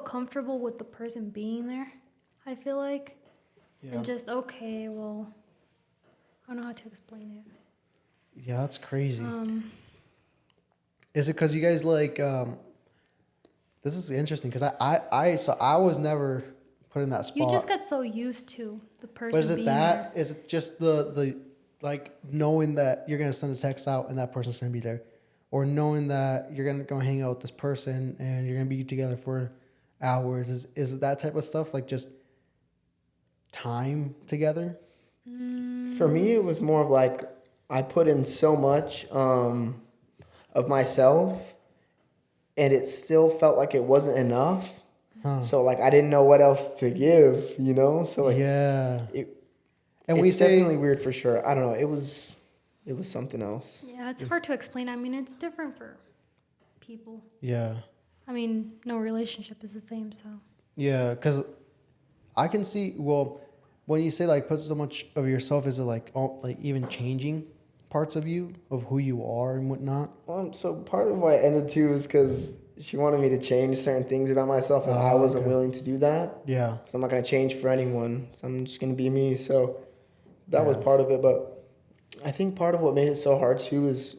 comfortable with the person being there. I feel like, and just okay, well, I don't know how to explain it. Yeah, that's crazy. Is it because you guys like? This is interesting because I was never put in that spot. You just get so used to the person. But is it being that? there. Is it just the like knowing that you're gonna send a text out and that person's gonna be there, or knowing that you're gonna go hang out with this person and you're gonna be together for hours? Is it that type of stuff, like just time together? For me, it was more of like I put in so much of myself, and it still felt like it wasn't enough. So like I didn't know what else to give, you know. So like Yeah. And it's we say definitely weird for sure. I don't know. It was something else. Yeah, it's hard to explain. I mean, it's different for people. yeah. I mean, no relationship is the same, so. Yeah, because I can see. Well, when you say like put so much of yourself, is it like like even changing parts of you, of who you are and whatnot? So part of why it ended too is because she wanted me to change certain things about myself, and I wasn't willing to do that. Yeah. So I'm not gonna change for anyone. So I'm just gonna be me. So that was part of it. But I think part of what made it so hard too is,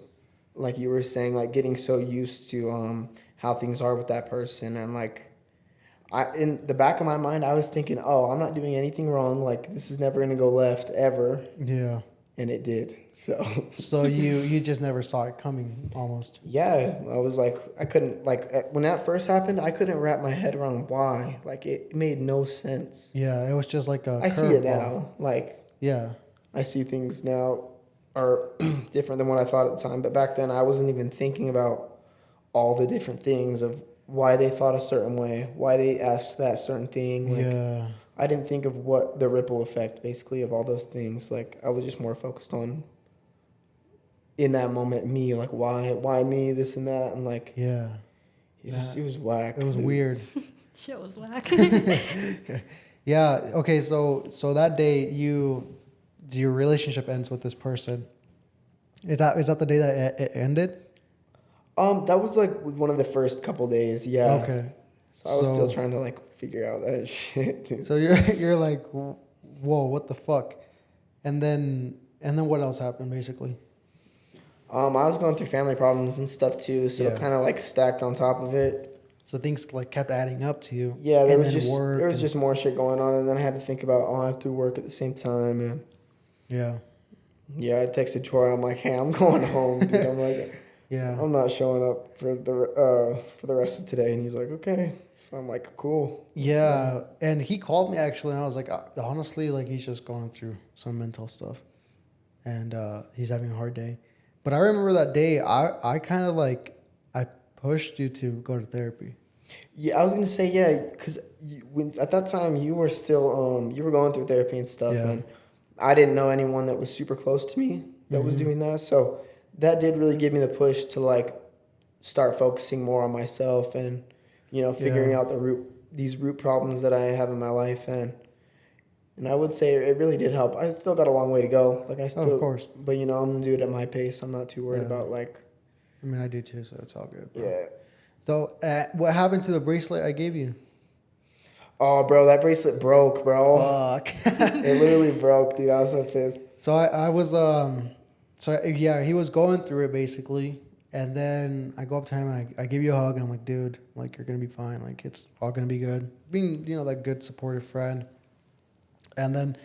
like you were saying, like getting so used to how things are with that person, and like in the back of my mind, I was thinking, oh, I'm not doing anything wrong. Like, this is never going to go left ever. Yeah. And it did. So, So you just never saw it coming almost. yeah, I was like, I couldn't, like, when that first happened, I couldn't wrap my head around why. Like, it made no sense. Yeah, it was just like a I see it curveball. now. Like, Yeah. I see things now are different than what I thought at the time. But back then, I wasn't even thinking about all the different things of why they thought a certain way, why they asked that certain thing. Like, Yeah. I didn't think of what the ripple effect, basically, of all those things. Like, I was just more focused on, in that moment, me. Like, why me, this and that. And, like, Yeah. it was whack. It was weird. Shit was whack. Yeah. Okay. So that day your relationship ends with this person. Is that the day that it ended? That was, like, one of the first couple days, yeah. Okay. So I was still trying to, like, figure out that shit, dude. So you're like, whoa, what the fuck? And then what else happened basically? I was going through family problems and stuff too, so Yeah. it kind of like stacked on top of it. So things like kept adding up to you. Yeah, there And was then just work there was and- just more shit going on, and then I had to think about, oh, I have to work at the same time, and Yeah. yeah, I texted Troy. I'm like, hey, I'm going home, dude. I'm like, Yeah. I'm not showing up for the rest of today, and he's like, okay. So I'm like, cool. Yeah, and he called me actually, and I was like, honestly, like he's just going through some mental stuff, and he's having a hard day. But I remember that day, I kind of like I pushed you to go to therapy. Yeah, I was gonna say yeah, because when at that time you were still you were going through therapy and stuff, Yeah. and I didn't know anyone that was super close to me that was doing that, so that did really give me the push to like start focusing more on myself and figuring Yeah. out these root problems that I have in my life, and I would say it really did help. I still got a long way to go, like I still, of course. but I'm gonna do it at my pace. I'm not too worried Yeah. about like I mean, I do too, so it's all good. Bro. yeah. So, what happened to the bracelet I gave you? Oh, bro, that bracelet broke, bro. Fuck. It literally broke, dude. I was so pissed. So I was so yeah, he was going through it basically, and then I go up to him and I give you a hug and I'm like, dude, like you're gonna be fine, like it's all gonna be good. Being that good supportive friend, and then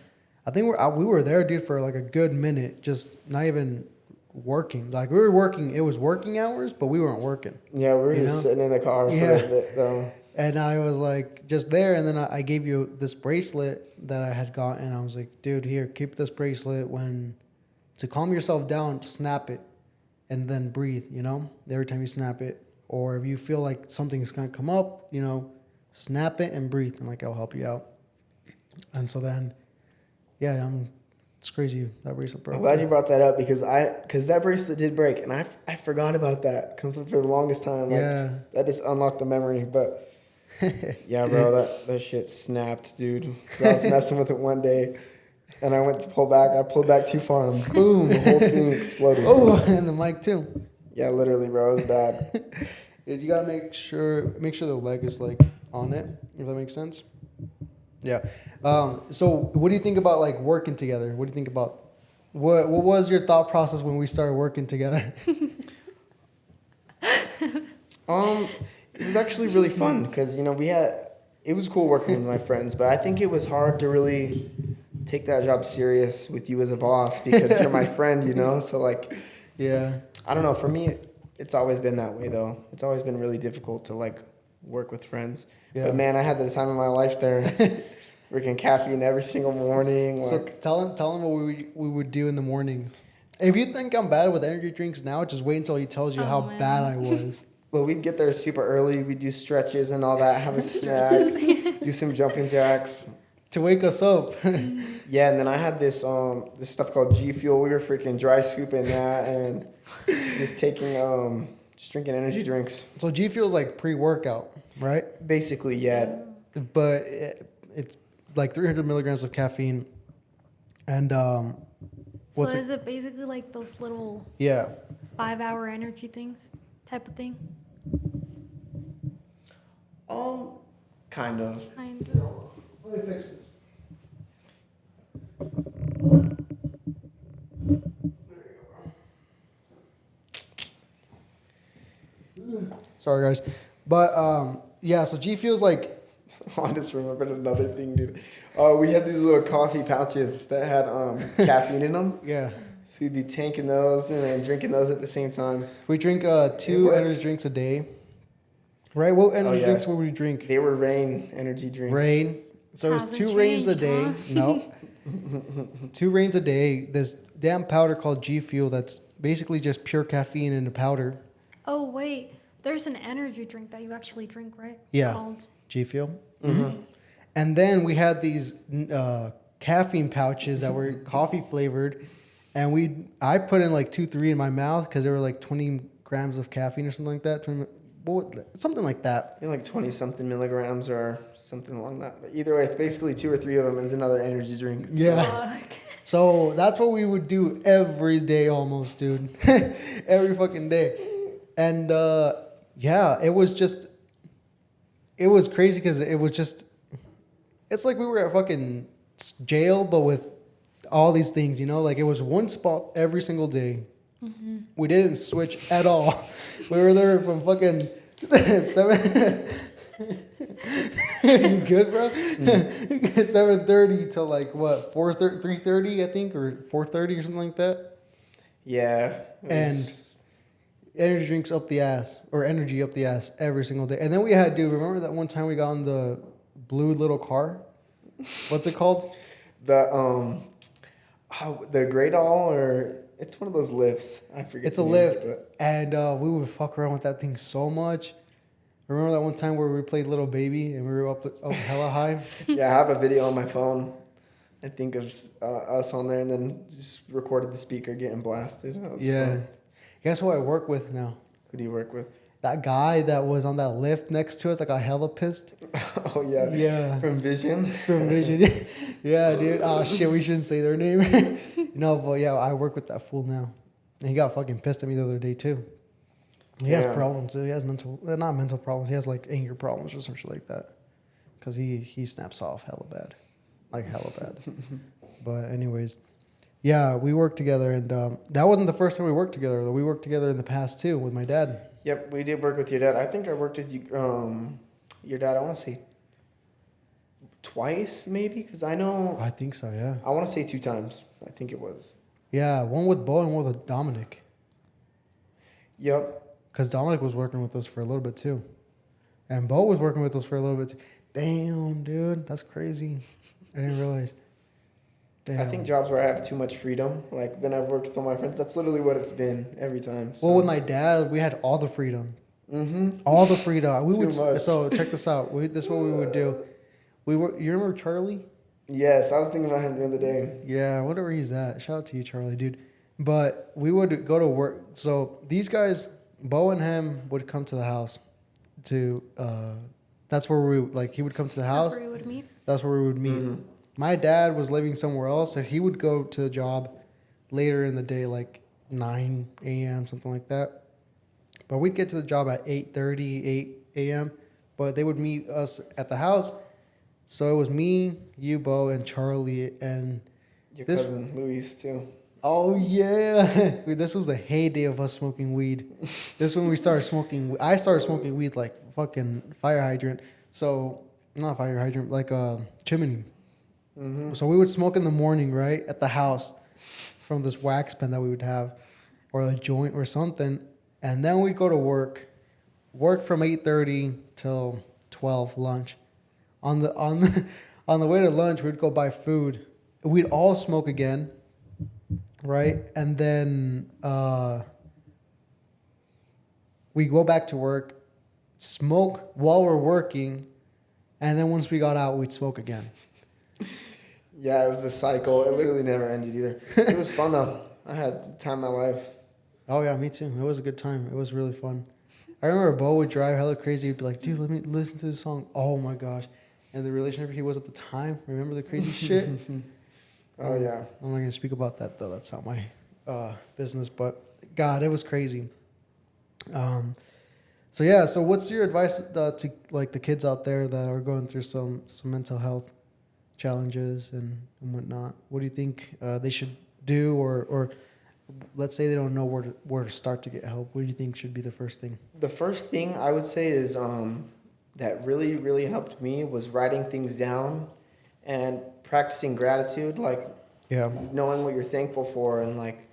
I think we were there, dude, for like a good minute, just not even working. Like we were working, it was working hours, but we weren't working. Yeah, we were You just know? sitting in the car for Yeah. a bit, though. And I was like, just there. And then I gave you this bracelet that I had got. And I was like, dude, here, keep this bracelet. To calm yourself down, snap it and then breathe, every time you snap it. Or if you feel like something's going to come up, snap it and breathe. And like, I'll help you out. And so then, yeah, it's crazy that bracelet broke. I'm glad you brought that up because that bracelet did break, and I forgot about that completely for the longest time. Like, Yeah. that just unlocked a memory, but yeah, bro, that shit snapped, dude. 'Cause I was messing with it one day, and I went to pull back. I pulled back too far, and boom, the whole thing exploded. Oh, and the mic too. Yeah, literally, bro, it was bad. You gotta make sure the leg is like on it, if that makes sense. Yeah. So what do you think about like working together? What do you think about what was your thought process when we started working together? It was actually really fun because it was cool working with my friends, but I think it was hard to really take that job serious with you as a boss because you're my friend, So like, Yeah. I don't know. For me, it's always been that way though. It's always been really difficult to like work with friends. Yeah. But man, I had the time of my life there. Freaking caffeine every single morning. So Like, tell him what we would do in the mornings. And if you think I'm bad with energy drinks now, just wait until he tells you Oh, how man. bad I was. well, we'd get there super early. We'd do stretches and all that. Have a snack. Do some jumping jacks. To wake us up. Yeah, and then I had this stuff called G Fuel. We were freaking dry scooping that and just drinking energy drinks. So G Fuel's like pre-workout, right? Basically, yeah. But it's like 300 milligrams of caffeine. And So what's it? is it basically like those little Yeah. 5-hour energy things type of thing? Kind of. Kind of. Let me fix this. Sorry, guys. But yeah, so G Fuel's like I just remembered another thing, dude. We had these little coffee pouches that had caffeine in them. Yeah. So we'd be tanking those and then drinking those at the same time. We drink two worked. energy drinks a day. Right? What energy yeah. drinks would we drink? They were Rain energy drinks. Rain. So it was Hasn't 2 rains a changed, day. huh? No. 2 rains a day. This damn powder called G Fuel that's basically just pure caffeine in a powder. Oh wait, there's an energy drink that you actually drink, right? Yeah. Called. G Fuel. Mm-hmm. And then we had these caffeine pouches that were coffee flavored. And I put in like 2-3 in my mouth because there were like 20 grams of caffeine or something like that. Something like that. They're like 20-something milligrams or something along that. But either way, it's basically 2 or 3 of them is another energy drink. Yeah. Fuck. So that's what we would do every day almost, dude. Every fucking day. And yeah, it was crazy because it's like we were at fucking jail, but with all these things, you know? Like it was one spot every single day. Mm-hmm. We didn't switch at all. We were there from fucking 7. You good, bro? 7:30 till like what 3:30, I think, or 4:30 or something like that. Yeah. And energy drinks up the ass, or energy up the ass every single day. And then we had, dude, remember that one time we got on the blue little car? What's it called? The Great All, or it's one of those lifts. I forget. It's a lift, and we would fuck around with that thing so much. Remember that one time where we played Little Baby and we were up hella high? Yeah, I have a video on my phone. I think of us on there, and then just recorded the speaker getting blasted. Yeah. Fun. Guess who I work with now? Who do you work with? That guy that was on that lift next to us, like, got hella pissed. Oh yeah. Yeah. From Vision. From Vision. Yeah, dude. Oh shit, we shouldn't say their name. No, but yeah, I work with that fool now. And he got fucking pissed at me the other day too. He has problems too. He has not mental problems. He has like anger problems or some shit like that. Cause he snaps off hella bad. Like hella bad. But anyways, yeah, we worked together, and that wasn't the first time we worked together though. We worked together in the past too with my dad. Yep, we did work with your dad. I think I worked with you, your dad. I want to say twice, maybe, because I know. I think so, yeah. I want to say 2 times. I think it was. Yeah, one with Bo and one with Dominic. Yep. Because Dominic was working with us for a little bit too, and Bo was working with us for a little bit too. Damn, dude, that's crazy. I didn't realize. Damn. I think jobs where I have too much freedom, like then I've worked with all my friends. That's literally what it's been every time. So. Well, with my dad, we had all the freedom. Mm-hmm. All the freedom. We Too would. much. So check this out. This is what we would do. You remember Charlie? Yes, I was thinking about him the other day. Yeah, I wonder where he's at. Shout out to you, Charlie, dude. But we would go to work. So these guys, Bo and him, would come to the house. That's where he would come to the house. That's where you would meet. That's where we would meet. Mm-hmm. My dad was living somewhere else, so he would go to the job later in the day, like 9 a.m., something like that. But we'd get to the job at 8:30, 8 a.m., but they would meet us at the house. So it was me, you, Bo, and Charlie, and Your cousin Luis too. oh yeah, this was the heyday of us smoking weed. This is when we started smoking. I started smoking weed like fucking fire hydrant. So not fire hydrant, like a chimney. Mm-hmm. So we would smoke in the morning, right, at the house from this wax pen that we would have, or a joint or something, and then we'd go to work from 8:30 till 12 lunch. On the way to lunch, we'd go buy food. We'd all smoke again, right, and then we go back to work, smoke while we're working, and then once we got out, we'd smoke again. Yeah, it was a cycle. It literally never ended either. It was fun though. I had the time of my life. Oh yeah, me too. It was a good time. It was really fun. I remember Bo would drive hella crazy. He'd be like, dude, let me listen to this song. Oh my gosh. And the relationship he was at the time, remember the crazy shit? Oh yeah. I'm not going to speak about that though. That's not my business. But God, it was crazy. So yeah, so what's your advice to like the kids out there that are going through some mental health challenges and whatnot? What do you think they should do, or let's say they don't know where to start to get help? What do you think should be the first thing? The first thing I would say is that really, really helped me was writing things down and practicing gratitude, like Yeah. knowing what you're thankful for and like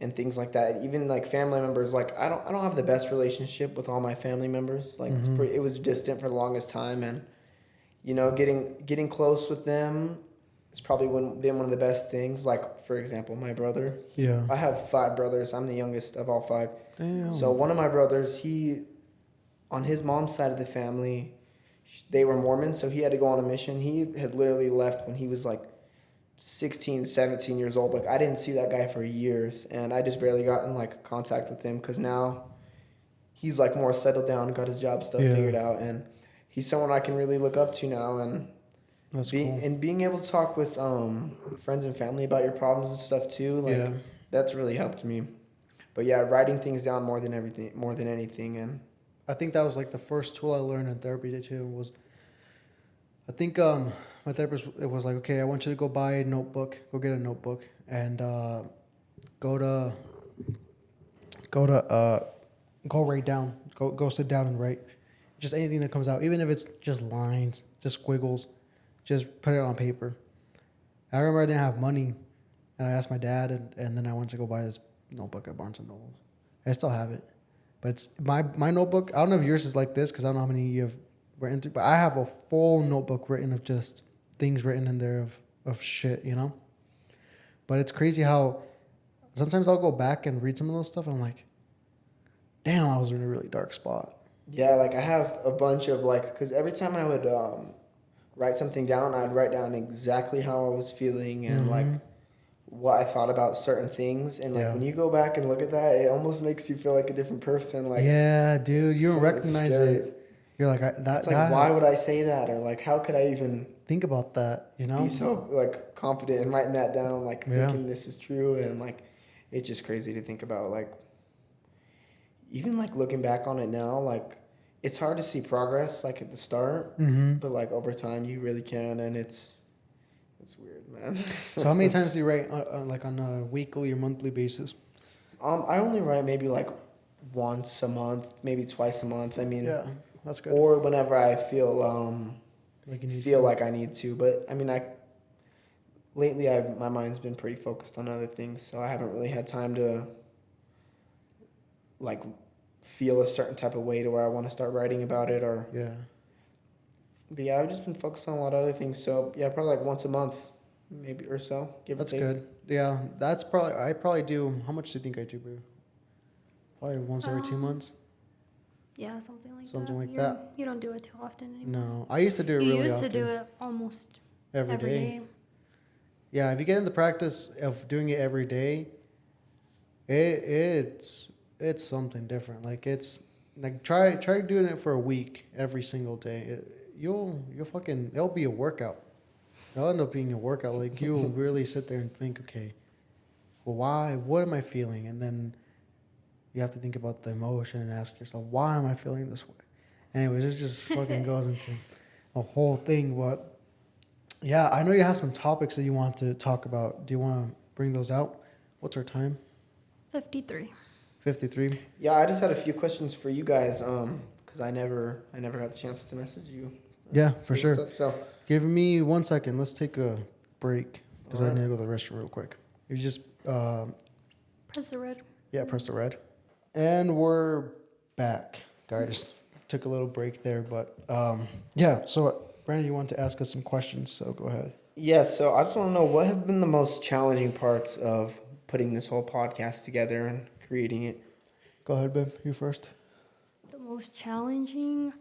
and things like that. Even like family members, like I don't have the best relationship with all my family members. Like it was distant for the longest time, and you know, getting close with them is probably been one of the best things. Like for example, my brother. Yeah. I have 5 brothers. I'm the youngest of all 5. Damn. So one of my brothers, he on his mom's side of the family, they were Mormon, so he had to go on a mission. He had literally left when he was like 16, 17 years old. Like I didn't see that guy for years, and I just barely got in like contact with him because now he's like more settled down, got his job stuff figured out, and he's someone I can really look up to now. And That's cool. and being able to talk with friends and family about your problems and stuff too, like that's really helped me. But yeah, writing things down more than anything, and I think that was like the first tool I learned in therapy too. Was I think my therapist, it was like, okay, I want you to go buy a notebook, go get a notebook, and go to go write down, go sit down and write just anything that comes out, even if it's just lines, just squiggles, just put it on paper. I remember I didn't have money, and I asked my dad, and then I went to go buy this notebook at Barnes and Noble. I still have it, but it's my notebook. I don't know if yours is like this because I don't know how many you have written through, but I have a full notebook written of just things written in there of shit, you know. But it's crazy how sometimes I'll go back and read some of those stuff, and I'm like, damn, I was in a really dark spot. yeah, like I have a bunch of like, because every time I would write something down, I'd write down exactly how I was feeling and like what I thought about certain things. And like when you go back and look at that, it almost makes you feel like a different person. Like yeah, dude, you don't so recognize it. You're like, it's like, why would I say that? Or like, how could I even think about that? You know, be so like confident in writing that down, like thinking this is true, and like it's just crazy to think about. Like even like looking back on it now, like it's hard to see progress like at the start, but like over time you really can, and it's weird, man. So how many times do you write like on a weekly or monthly basis? I only write maybe like once a month, maybe twice a month. I mean, Yeah, that's good. or whenever I feel Like you need feel to. like I need to. But I mean, lately my mind's been pretty focused on other things, so I haven't really had time to like feel a certain type of way to where I want to start writing about it or. Yeah. But yeah, I've just been focused on a lot of other things. So yeah, probably like once a month, maybe or so. That's good. Yeah, that's probably. I probably do. How much do you think I do, bro? Probably once every 2 months. Yeah, something like that. Something like that. You don't do it too often anymore. No, I used to do it really often. You used to do it almost every day. Yeah, if you get in the practice of doing it every day, it's something different. Like it's like try doing it for a week every single day. You'll fucking, it'll be a workout. It'll end up being a workout. Like you'll really sit there and think, okay, well, why? What am I feeling? And then you have to think about the emotion and ask yourself, why am I feeling this way? Anyways, it just fucking goes into a whole thing. But yeah, I know you have some topics that you want to talk about. Do you want to bring those out? What's our time? 53. 53. Yeah, I just had a few questions for you guys, because I never got the chance to message you. Yeah, for sure. Up, so give me 1 second. Let's take a break because Alright. I need to go to the restroom real quick. You just Press the red. yeah, press the red, and we're back, guys. Took a little break there, but yeah. So Brandon, you wanted to ask us some questions, so go ahead. yeah, so I just want to know what have been the most challenging parts of putting this whole podcast together and creating it. Go ahead, Bev. You first. The most challenging,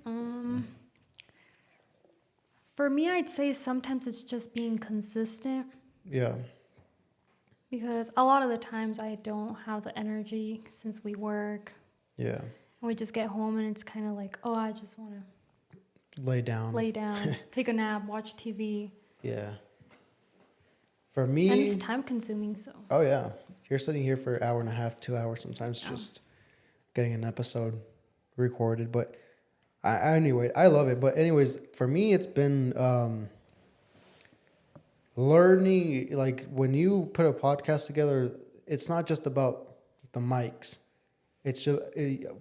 for me, I'd say sometimes it's just being consistent. Yeah. Because a lot of the times I don't have the energy since we work. Yeah. And we just get home and it's kind of like, oh, I just want to Lay down, take a nap, watch TV. Yeah. For me, And it's time consuming, so. oh yeah, you're sitting here for an hour and a half, 2 hours sometimes, just getting an episode recorded. But anyway, I love it. But anyways, for me, it's been learning. Like when you put a podcast together, it's not just about the mics. It's just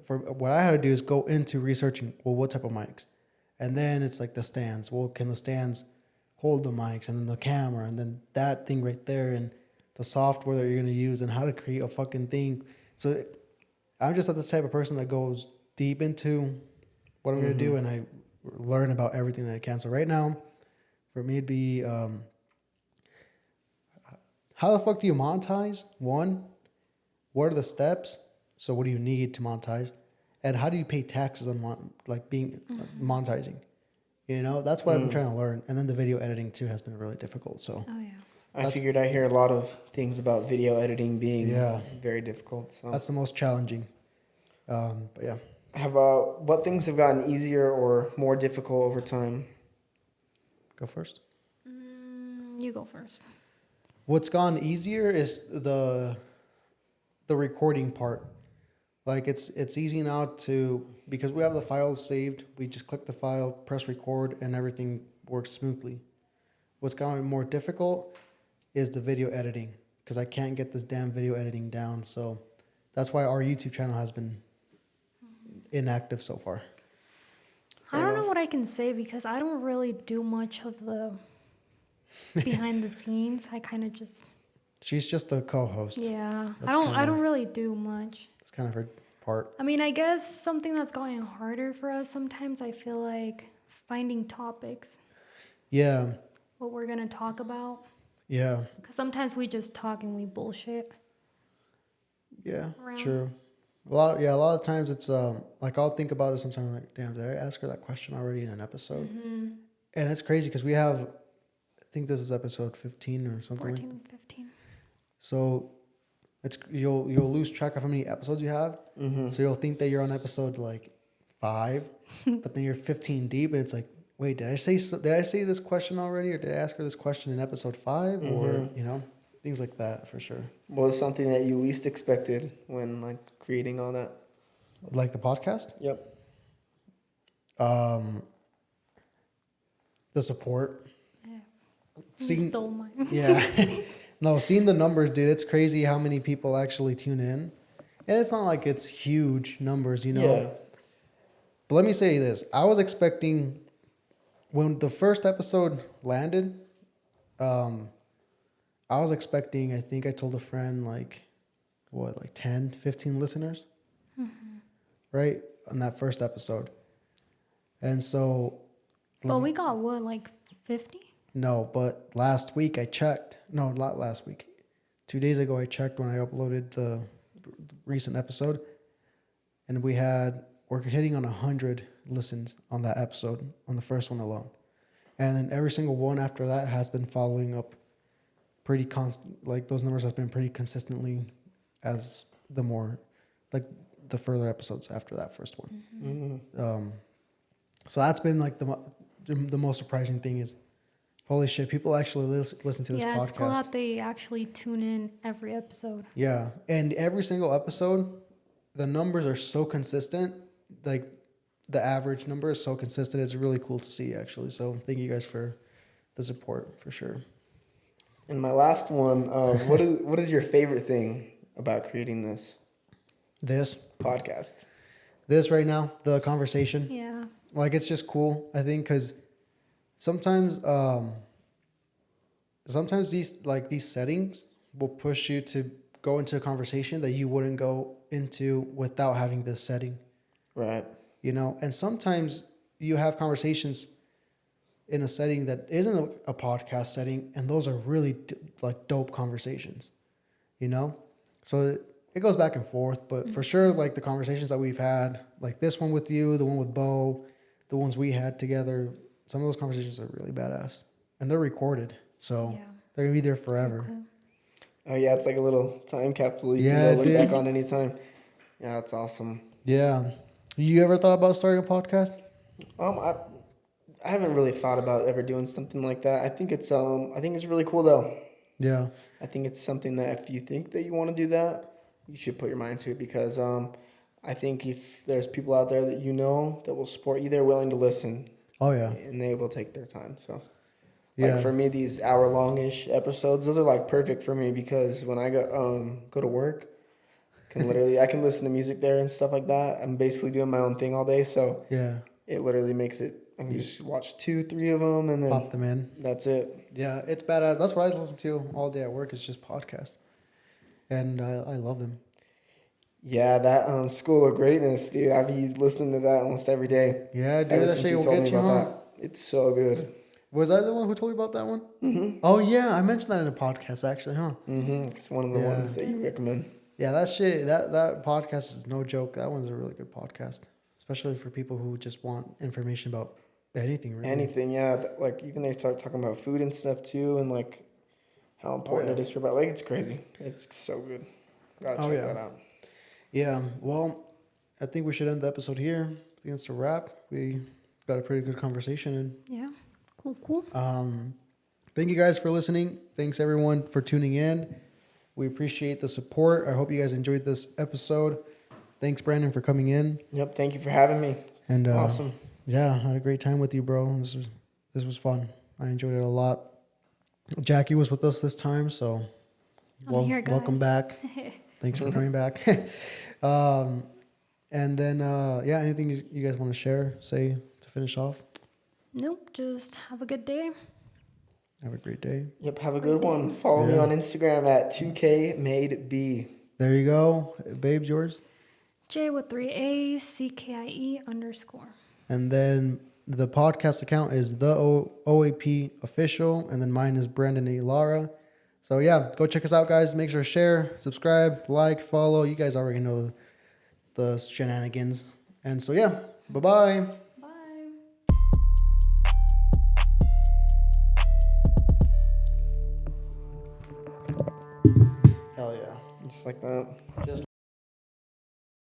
for what I had to do is go into researching. Well, what type of mics? And then it's like the stands. Well, can the stands hold the mics and then the camera and then that thing right there and the software that you're going to use and how to create a fucking thing. So I'm just the type of person that goes deep into what I'm going to do and I learn about everything that I can. So right now, for me, it'd be how the fuck do you monetize? One, what are the steps? So what do you need to monetize? And how do you pay taxes on being monetizing? You know, that's what I've been trying to learn. And then the video editing too has been really difficult. So Oh yeah. I figured I hear a lot of things about video editing being very difficult. So that's the most challenging. But yeah. What things have gotten easier or more difficult over time? Go first. You go first. What's gone easier is the recording part. Like it's easy now because we have the files saved. We just click the file, press record, and everything works smoothly. What's gotten more difficult is the video editing because I can't get this damn video editing down. So that's why our YouTube channel has been inactive so far. I don't know what I can say because I don't really do much of the behind the scenes. I kind of just. She's just a co-host. Yeah, That's I don't really do much. It's kind of her part. I mean, I guess something that's gotten harder for us sometimes. I feel like finding topics. Yeah. What we're gonna talk about. Yeah. Because sometimes we just talk and we bullshit. Yeah. Around. True. A lot of times it's like I'll think about it sometimes like, damn, did I ask her that question already in an episode? And it's crazy because we have, I think this is episode 15 or something. 14, 15. So it's you'll lose track of how many episodes you have. So you'll think that you're on episode like 5, but then you're 15 deep, and it's like, wait, did I say this question already, or did I ask her this question in episode 5, or things like that for sure. What was something that you least expected when like creating all that? Like the podcast? Yep. The support. Yeah. Seeing, You stole mine. yeah. No, seeing the numbers, dude, it's crazy how many people actually tune in. And it's not like it's huge numbers, you know. Yeah. But let me say this. I was expecting, when the first episode landed, I was expecting, I think I told a friend, like 10, 15 listeners? Right? On that first episode. And so... But we got what, like 50? No, but last week I checked. No, not last week. 2 days ago I checked when I uploaded the recent episode, and we're hitting on 100 listens on that episode, on the first one alone. And then every single one after that has been following up pretty constant. Like those numbers has been pretty consistently as the more, like the further episodes after that first one. So that's been like the most surprising thing is, holy shit, people actually listen to this podcast. Yeah, it's cool that they actually tune in every episode. Yeah, and every single episode, the numbers are so consistent. Like, the average number is so consistent. It's really cool to see, actually. So thank you guys for the support, for sure. And my last one, what is your favorite thing about creating this podcast? This right now, the conversation. Yeah. Like, it's just cool, I think, because sometimes these settings will push you to go into a conversation that you wouldn't go into without having this setting. Right. You know, and sometimes you have conversations in a setting that isn't a podcast setting, and those are really dope conversations, you know? So it goes back and forth, but for sure, like the conversations that we've had, like this one with you, the one with Bo, the ones we had together, some of those conversations are really badass, and they're recorded, so they're gonna be there forever. Cool. Oh yeah, it's like a little time capsule you Yeah, can go look dude. back on anytime. Yeah, that's awesome. Yeah. You ever thought about starting a podcast? I haven't really thought about ever doing something like that. I think it's really cool though. Yeah. I think it's something that if you think that you want to do that, you should put your mind to it because I think if there's people out there that you know that will support you, they're willing to listen. Oh yeah. And they will take their time. So Yeah. like for me, these hour-long-ish episodes, those are like perfect for me because when I go to work, I can listen to music there and stuff like that. I'm basically doing my own thing all day, so Yeah. it literally makes it and you just watch 2-3 of them, and then Pop them in. that's it. Yeah, it's badass. That's what I listen to all day at work. It's just podcasts, and I love them. Yeah, that School of Greatness, dude. I've been listening to that almost every day. Yeah, dude, Ever that since shit you will told get me you, about huh? that. It's so good. Was I the one who told you about that one? Mm-hmm. Oh yeah, I mentioned that in a podcast actually, huh? Mm-hmm. It's one of the Yeah. ones that you recommend. Yeah, that shit, that podcast is no joke. That one's a really good podcast, especially for people who just want information about anything, really. Anything, yeah. Like even they start talking about food and stuff too, and like how important it is for like it's crazy. It's so good. Gotta check that out. Yeah, well, I think we should end the episode here. I think it's a wrap. We got a pretty good conversation, Yeah. Cool. and thank you guys for listening. Thanks everyone for tuning in. We appreciate the support. I hope you guys enjoyed this episode. Thanks, Brandon, for coming in. Yep. Thank you for having me. And Awesome. Yeah, I had a great time with you, bro. This was fun. I enjoyed it a lot. Jackie was with us this time, so I'm here, guys. welcome back. Thanks for coming back. And then yeah, anything you guys want to share, say to finish off? Nope. Just have a good day. Have a great day. Yep. Have a good one. Follow me on Instagram at 2KMadeB. There you go. Babes, yours? J with 3 A's, CKIE _. And then the podcast account is the OAP official, and then mine is Brandon E. Lara. So yeah, go check us out, guys. Make sure to share, subscribe, like, follow. You guys already know the shenanigans. And so yeah, bye-bye. Bye. Hell yeah. Just like that. Just